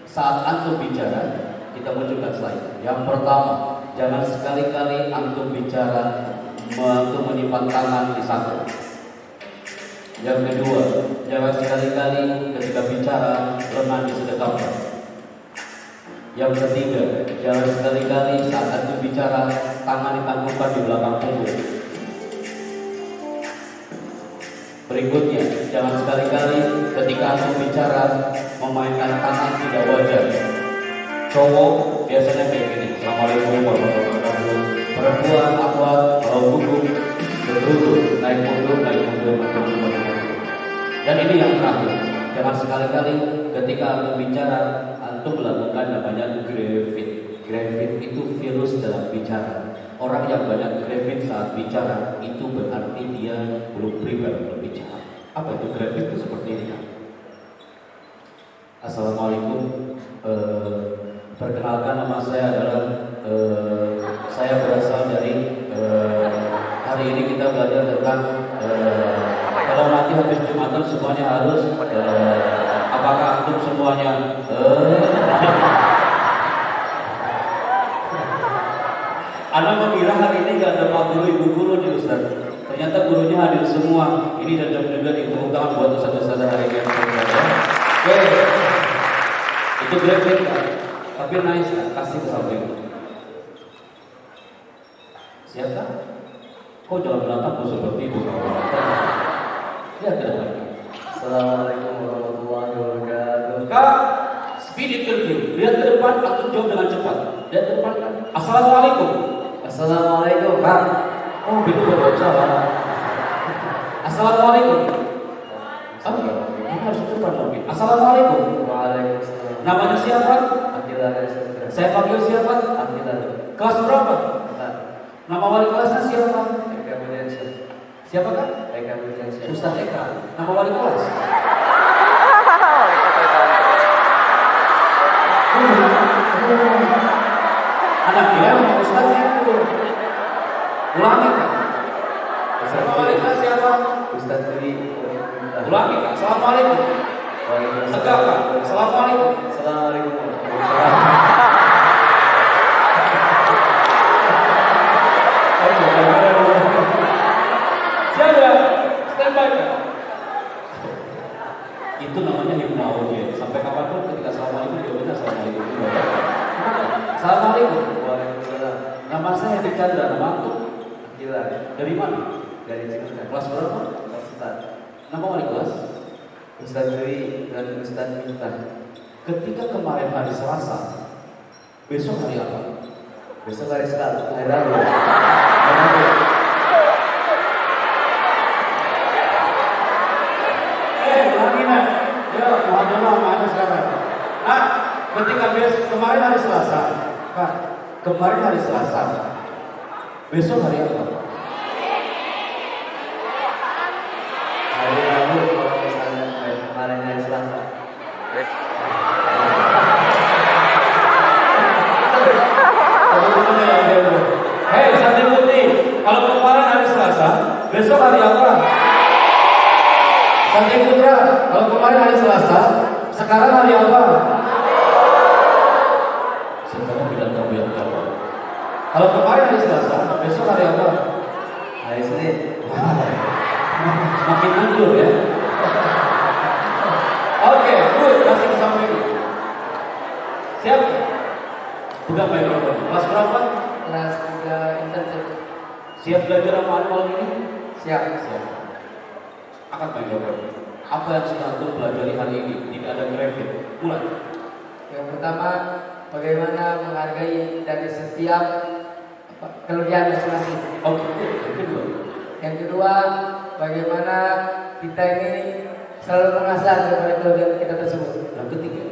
E: saat antum bicara, kita munculkan slide. Yang pertama, jangan sekali-kali antum bicara untuk menyimpan tangan di saku. Yang kedua, jangan sekali-kali ketika bicara lengan disedekapkan. Yang ketiga, jangan sekali-kali saat antum bicara tangan ditangguhkan di belakang punggung. Berikutnya, jangan sekali-kali ketika antum bicara memainkan tangan tidak wajar. Cowok biasanya kayak gini. Assalamualaikum warahmatullahi wabarakatuh. Perempuan akhwat kalau gugup berlutut naik mundur. Dan ini yang terakhir, jangan sekali-kali ketika antum bicara antum melakukan namanya grafit. Grafit itu virus dalam bicara. Orang yang banyak grafit saat bicara itu berarti dia belum prepare berbicara. Apa itu grafit? Itu seperti ini kan? Assalamualaikum. Perkenalkan, nama saya adalah saya berasal dari hari ini kita belajar tentang kalau nanti habis Jumatan semuanya harus apakah antum semuanya Anda mengira hari ini gak ada 40.000 guru nih Ustaz. Ternyata gurunya hadir semua. Ini cocok juga di tepuk tangan buat Ustaz-Ustaz hari ini. Oke. Itu great kan? Tapi nice kan? Kasih ke samping. Siap kan? Kok jangan menatapku seperti itu? Lihat ke depan.
I: Assalamualaikum warahmatullahi wabarakatuh.
E: Kak, speed interview. Lihat ke depan, atau jawab dengan cepat. Lihat ke depan kan. Assalamualaikum.
I: Assalamualaikum, Pak.
E: Oh, itu berbocah lah. Assalamualaikum. Oke, ini harus cepat mungkin. Assalamualaikum.
I: Waalaikumsalam.
E: Namanya siapa?
I: Akila Resendra.
E: Saya panggil siapa?
I: Akila.
E: Kelas berapa? Nama wali kelasnya siapa?
I: Eka Budiansyah.
E: Siapa kan?
I: Eka Budiansyah.
E: Ustaz Eka. Nama wali kelas? Anak dia sama Ustaznya itu. Ulangi kan? Nama wali kelas siapa?
I: Ustaz Dwi.
E: Ulangi kan? Assalamualaikum. Tegak kan? Assalamualaikum.
I: Assalamualaikum warahmatullahi wabarakatuh.
E: Siapa? Standby kan? Itu namanya hipnoaudiens. Sampai kapanpun ketika assalamualaikum jawabannya assalamualaikum. Assalamualaikum.
I: Waalaikumsalam.
E: Nama saya Hedi Chandra. Nama aku
I: Akila.
E: dari mana?
I: Dari Cirebon.
E: Kelas berapa?
I: Kelas 4.
E: Nama wali kelas?
I: Ustaz Dwi dan Ustaz Miftah.
E: Ketika kemarin hari Selasa, besok hari apa?
I: Besok hari Selasa. Hari Rabu.
E: Ulangi nak. Ya, mohon doa mana sekarang? Nah, ketika kemarin hari Selasa, Pak, kemarin hari Selasa, besok hari apa?
I: Hari Rabu kalau misalnya kemarin hari Selasa.
E: Hei, Santi Putih, kalau kemarin hari Selasa, besok hari apa? Santi Putra, kalau kemarin hari Selasa, sekarang hari apa? Sekarang tidak tahu yang apa. Kalau kemarin hari Selasa, besok hari apa?
I: Hari Senin.
E: Makin mundur ya. Oke, good, kasih ke samping. Siap? Udah baik berapa? Kelas berapa?
J: Kelas 3 intensif.
E: Siap belajar sama Anu malam ini?
J: Siap.
E: Siap. Akan baik berapa? Apa yang sudah antum pelajari hari ini? Tidak ada grafik. Mulai.
J: Yang pertama, bagaimana menghargai dari setiap kelebihan masing-masing.
E: Oke, yang kedua.
J: Yang kedua, bagaimana kita ini selalu mengasah daripada kelebihan kita tersebut.
E: Yang ketiga.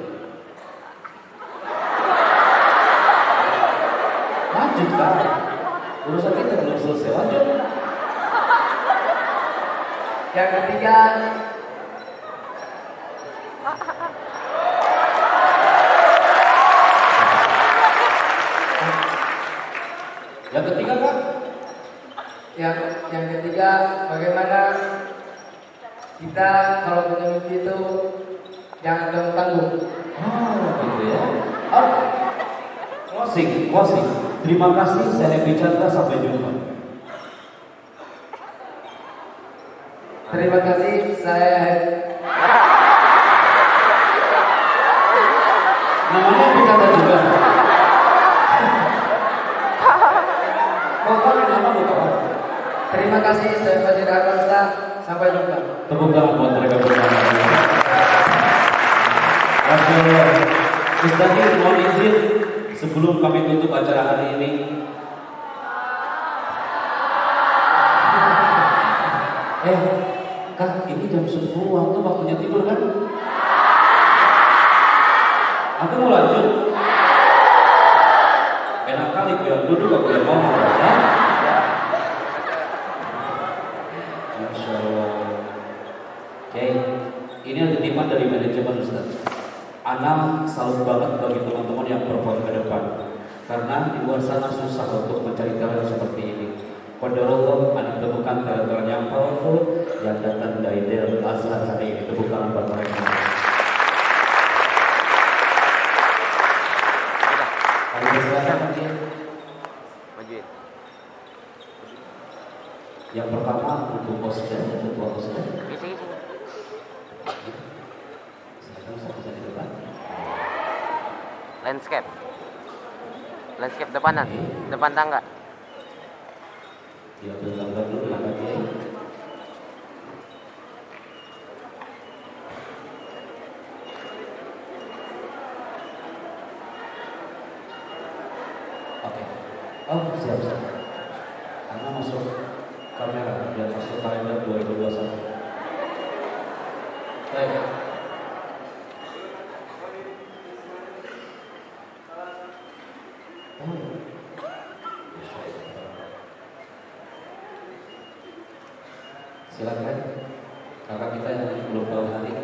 E: Lanjut kan? Urusan kita belum selesai. Lanjut.
J: Yang ketiga,
E: Yang ketiga Pak?
J: yang ketiga, bagaimana kita kalau punya mimpi itu jangan tanggung-tanggung.
E: Gitu ya. Oke. Closing. Terima kasih, saya Hedi Chandra, sampai jumpa.
J: Terima kasih, saya
E: Namanya Hedi Chandra juga. Kok nama bukan?
J: terima kasih, saya Fajar Arwansa. Sampai jumpa.
E: Tepuk tangan buat mereka bersama. Rasulullah. Ustaz, mohon izin sebelum kami tutup acara hari ini. Kak, ini jam 10 waktu waktunya tidur kan? Aku mau lanjut. Enak kali gue yang duduk, aku yang ngomong ya. Masya Allah. Oke, ini ada titipan dari manajemen Ustaz. Ana salut banget bagi teman-teman yang perform ke depan, karena di luar sana susah untuk mencari talent seperti ini. Qadarullah, ada ditemukan talent yang powerful yang datang dari Darul Azhar hari ini. Tepuk tangan buat mereka. Silakan, Majid. Yang pertama untuk Osda, ketua Osda. Silakan Ustaz, bisa di depan.
G: Landscape depanan, depan tangga.
E: Diambil gambar dulu belakang Kiai. Oke. Oh, siap. Karena masuk kamera, biar masuk kalender 2021. Baik. Silakan kakak kita yang belum tahu hari.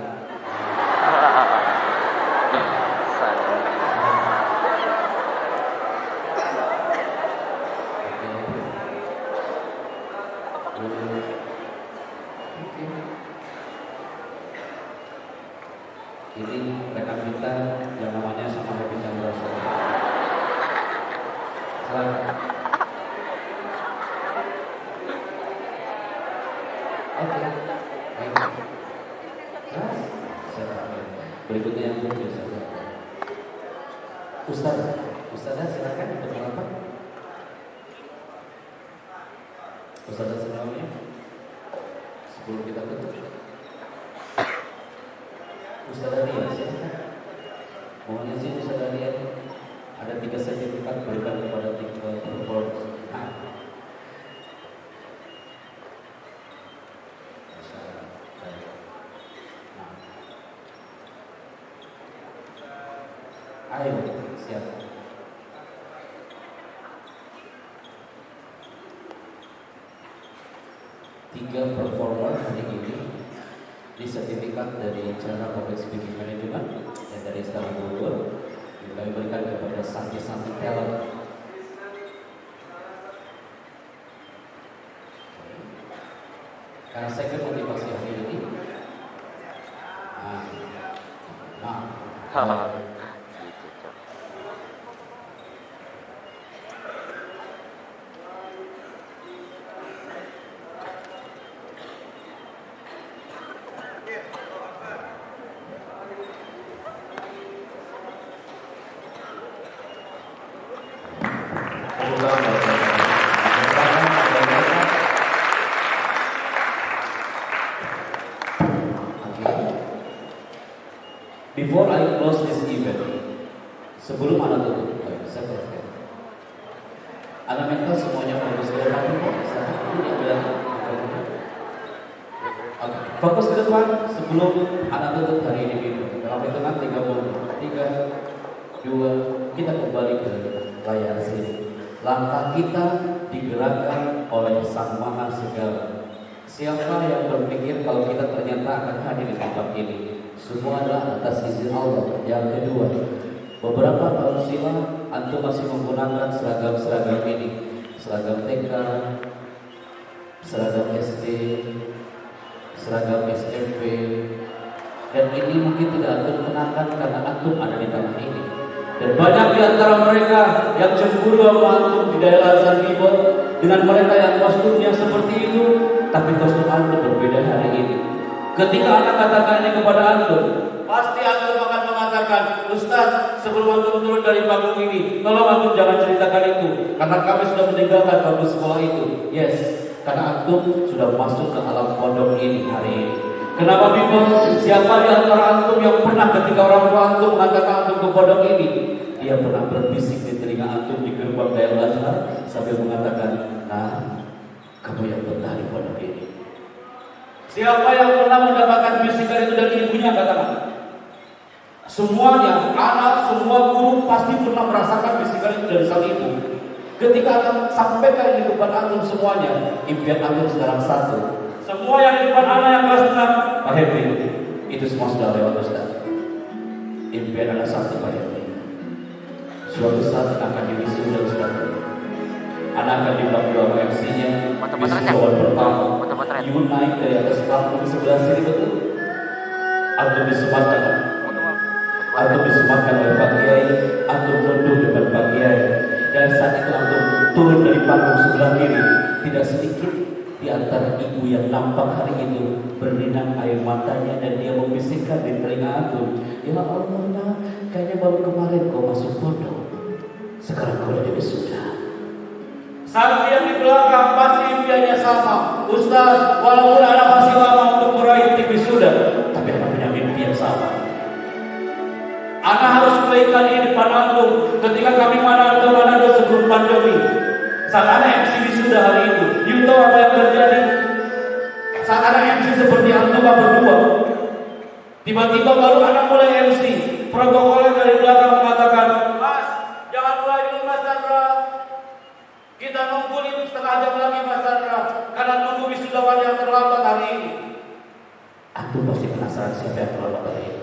E: Ini rekan kita yang namanya sama Happy Chandra. Silakan. Oke. Baik. Berikutnya yang biasa. Ustazah silakan berapa? Ustazah semuanya. Sebelum kita tutup. Ustazah Lia silakan. Mohon izin Ustazah Lia. Ada 3 sertifikat berikan kepada 3 performance. Ayo, siap. Tiga performer hari ini di sertifikat dari Channel Public Speaking Management dan dari Istana Bogor kami berikan kepada Santi Talent. Karena saya motivasi hari ini. Before I close this event, sebelum Anda tutup, saya perhatikan. Anda minta semuanya fokus ke depan, fokus ke depan sebelum Anda tutup hari ini. Dalam hitungan 30, 3, 2, kita kembali ke layar sini. Langkah kita digerakkan oleh Sang Maha Segala. Siapa yang berpikir kalau kita ternyata akan hadir di tempat ini? Semua adalah atas izin Allah. Yang kedua, beberapa tahun silam antum masih menggunakan seragam-seragam ini, seragam TK, seragam SD, seragam SMP, dan ini mungkin tidak antum kenakan karena antum ada di tanah ini. Dan banyak di antara mereka yang cemburu sama antum di daerah Zanzibar dengan mereka yang kostumnya seperti itu, tapi kostum antum berbeda hari ini. Ketika anak katakan ini kepada antum, pasti antum akan mengatakan, Ustaz, sebelum antum turun dari panggung ini, tolong antum jangan ceritakan itu, karena kami sudah meninggalkan panggung sekolah itu. Yes, karena antum sudah masuk ke alam pondok ini hari ini. Kenapa bingung? Siapa di antara antum yang pernah ketika orang tua antum mengatakan antum ke pondok ini, dia pernah berbisik di telinga antum di gerbang Darul Azhar sambil mengatakan, nah, kamu yang benar di pondok ini. Siapa yang pernah mendapatkan bisikan itu dari ibunya, katakan? Semuanya, anak, semua guru pasti pernah merasakan bisikan itu dari sang ibu. Ketika akan sampaikan di depan antum semuanya, impian antum sekarang satu. Semua yang di depan anak yang kelas 6, Pak Henry, itu semua sudah lewat Ustaz. Impian anak satu, Pak Henry. Suatu saat akan diwisuda Ustaz. Anak akan dipanggil sama MC-nya, wisudawan pertama. Ibu naik dari atas panggung di sebelah sini, betul? Antum disematkan. Antum disematkan oleh Pak Kiai. Antum duduk depan Pak Kiai. Dan saat itu antum turun dari panggung sebelah kiri. Tidak sedikit di antara ibu yang nampak hari itu berinang air matanya dan dia membisikkan di telinga aku, "Ya Allah, nak, kayaknya baru kemarin kau masuk pondok, sekarang kau udah wisuda." Saksi yang di belakang pasti impiannya sama, Ustaz, walaupun anak masih lama untuk meraih titik wisuda, tapi anak punya mimpi yang sama. Anak harus kebaikan ini di depan antum ketika kami Manado sebelum pandemi. Saat anak MC wisuda hari itu, you tahu apa yang terjadi? Saat anak MC seperti antum berdua, tiba-tiba baru anak mulai MC, protokolnya dari belakang mengatakan, "Mas, jangan mulai dulu Mas Chandra. Kita nunggu ini setengah jam lagi Mas Chandra, karena nunggu wisudawan yang terlambat hari ini." Antum pasti penasaran siapa yang terlambat hari ini.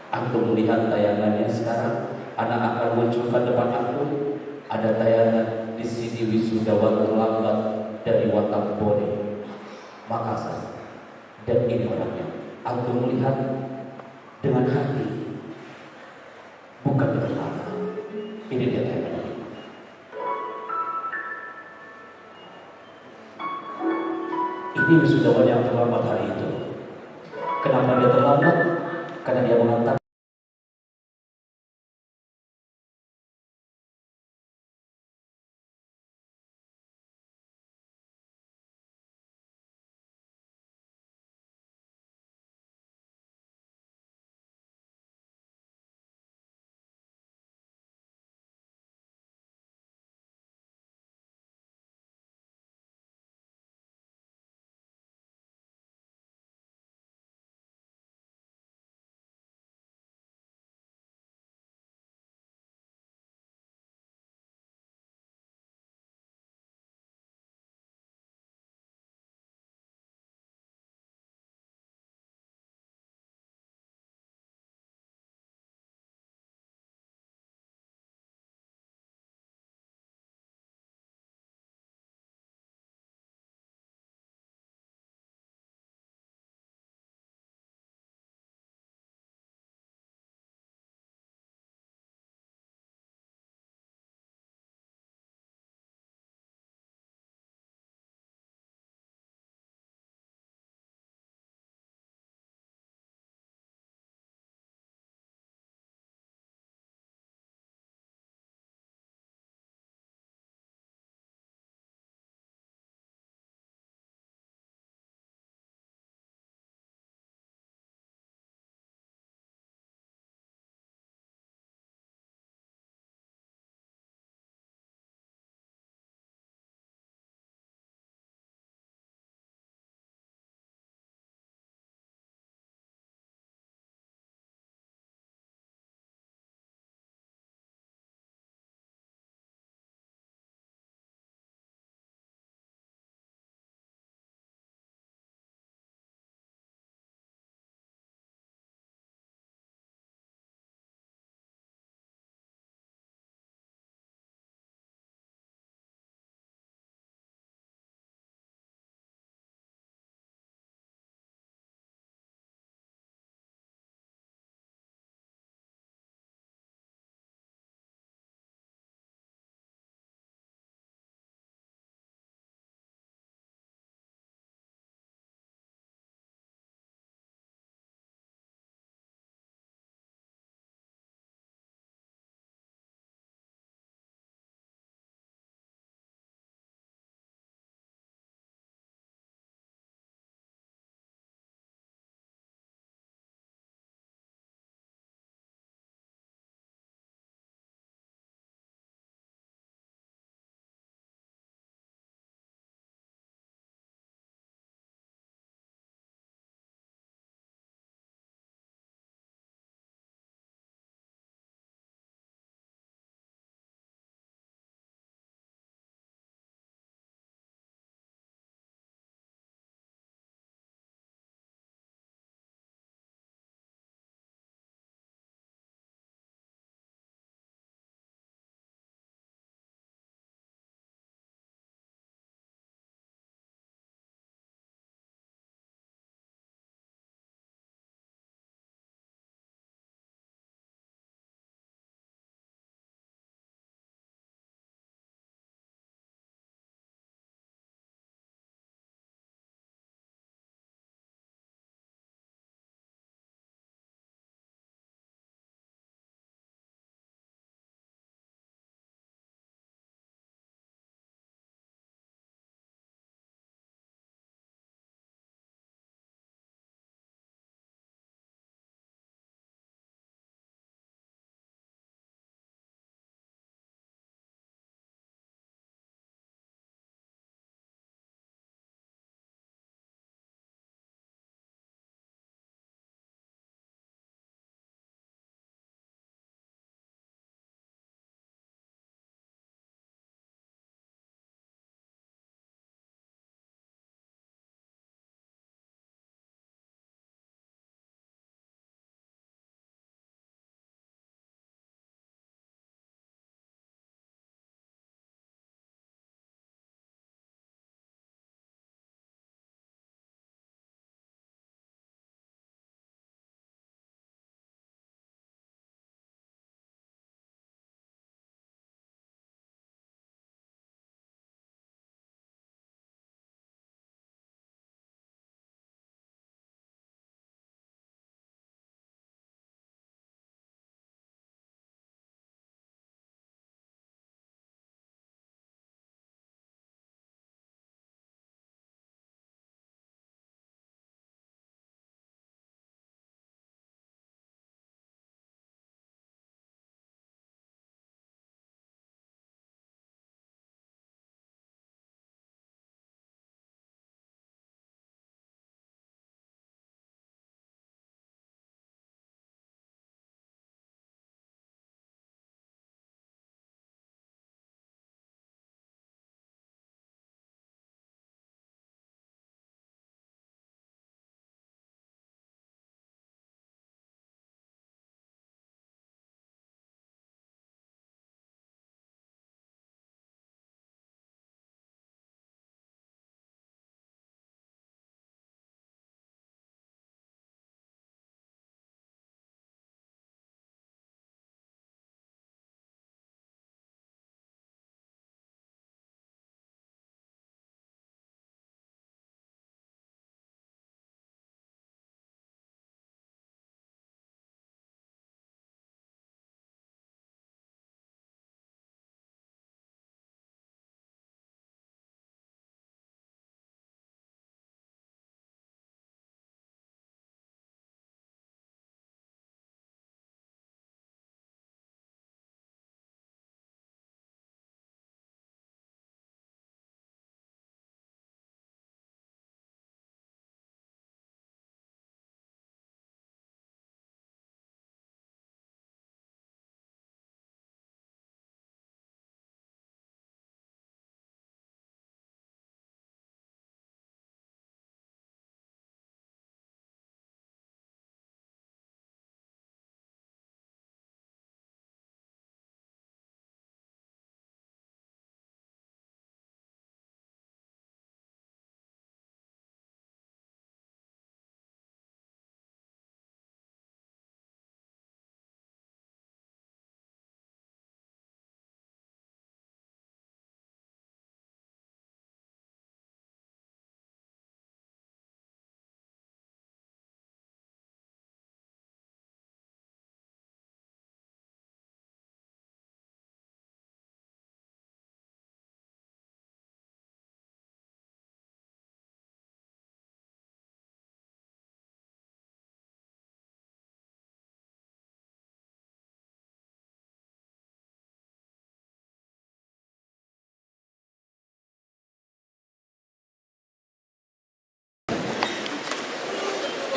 E: Antum melihat tayangannya sekarang, anak akan munculkan depan antum. Ada tayangan di sini wisudawan terlambat dari Watambone, Makassar. Dan ini orangnya. Antum melihat dengan hati, bukan dengan mata. Ini dia tayangan. Ini wisudawan yang terlambat hari itu. Kenapa dia terlambat? Karena dia mengatakan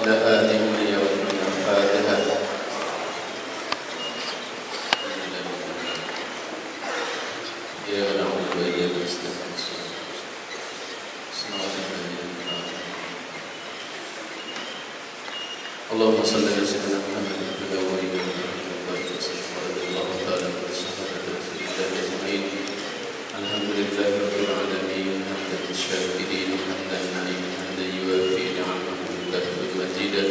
E: إلى آله وصحبه الفاتحة. يا نعوذ وإياك نستعين. اللهم صل على سيدنا محمد في الأولين والآخرين ورضي الله تعالى عن الصحابة رسول الله أجمعين. الحمد لله رب العالمين حمدا الشاكرين حمدا نعيما حمدا يوافي نعمه ويكافئ مزيدا.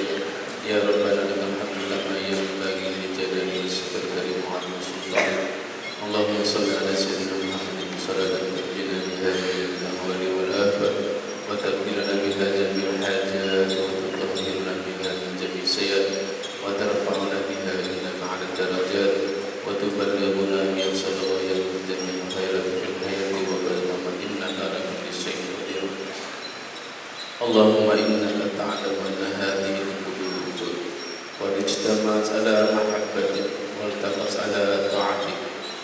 E: يا ربنا لك الحمد كما ينبغي لجلال وجهك الكريم وعظيم سلطانك. اللهم صل على سيدنا محمد صلاة تنجينا بها من الأهوال والآفات وتغفرنا بها جميع الحاجات وتطهرنا بها من جميع السيئات وترفعنا بها إلى أعلى الدرجات وتبلغنا بأوصل غايات جميع الخيرات في الحياة وبعد الممات إنك على كل شيء قدير. اللهم إنك تعلم أن هذه القلوب قد اجتمعت على محبتك والتقت على طاعتك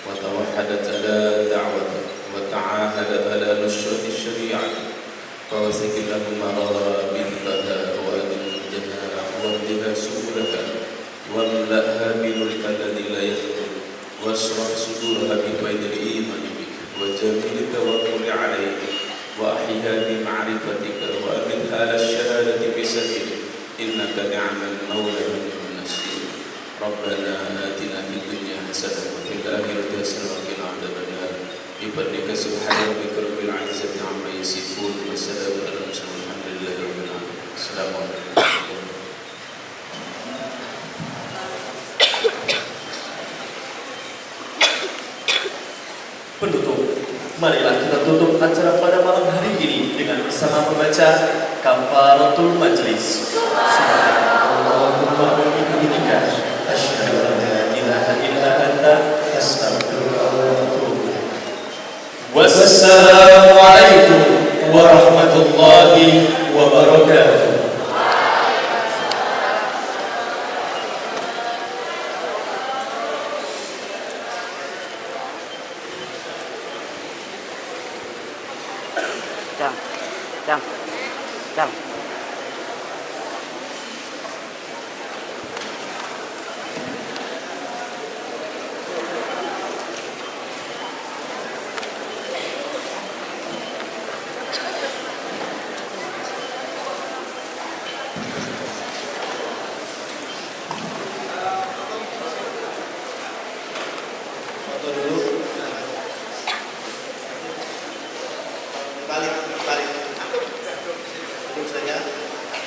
E: وتوحدت على دعوتك وتعاهدت على نشرة الشريعة فوثق لهم رابطها وأدمجها واهدها سبلها واملأها بملك الذي لا يخطر واشرح صدورها ببيض الإيمان بك وجميل التوكل عليك وأحيها بمعرفتك وأمنها على الشهادة بسبيلك إنك نعم المولى ونعم النصير. ربنا آتنا في الدنيا حسنة وفي الآخرة حسنة وقنا عذاب النار. بفضلك سبحان ربك رب العزة عما يصفون وسلام على المرسلين والحمد لله رب العالمين. السلام عليكم.
C: Penutup, marilah kita tutup acara pada malam hari ini dengan bersama membaca kafaratul majlis. Subhanallahumma wa bihamdika asyhadu an la ilaha illa anta astaghfiruka wa atubu ilaik. Wassalamu alaikum warahmatullahi wabarakatuh.
G: Cang.
E: Dulu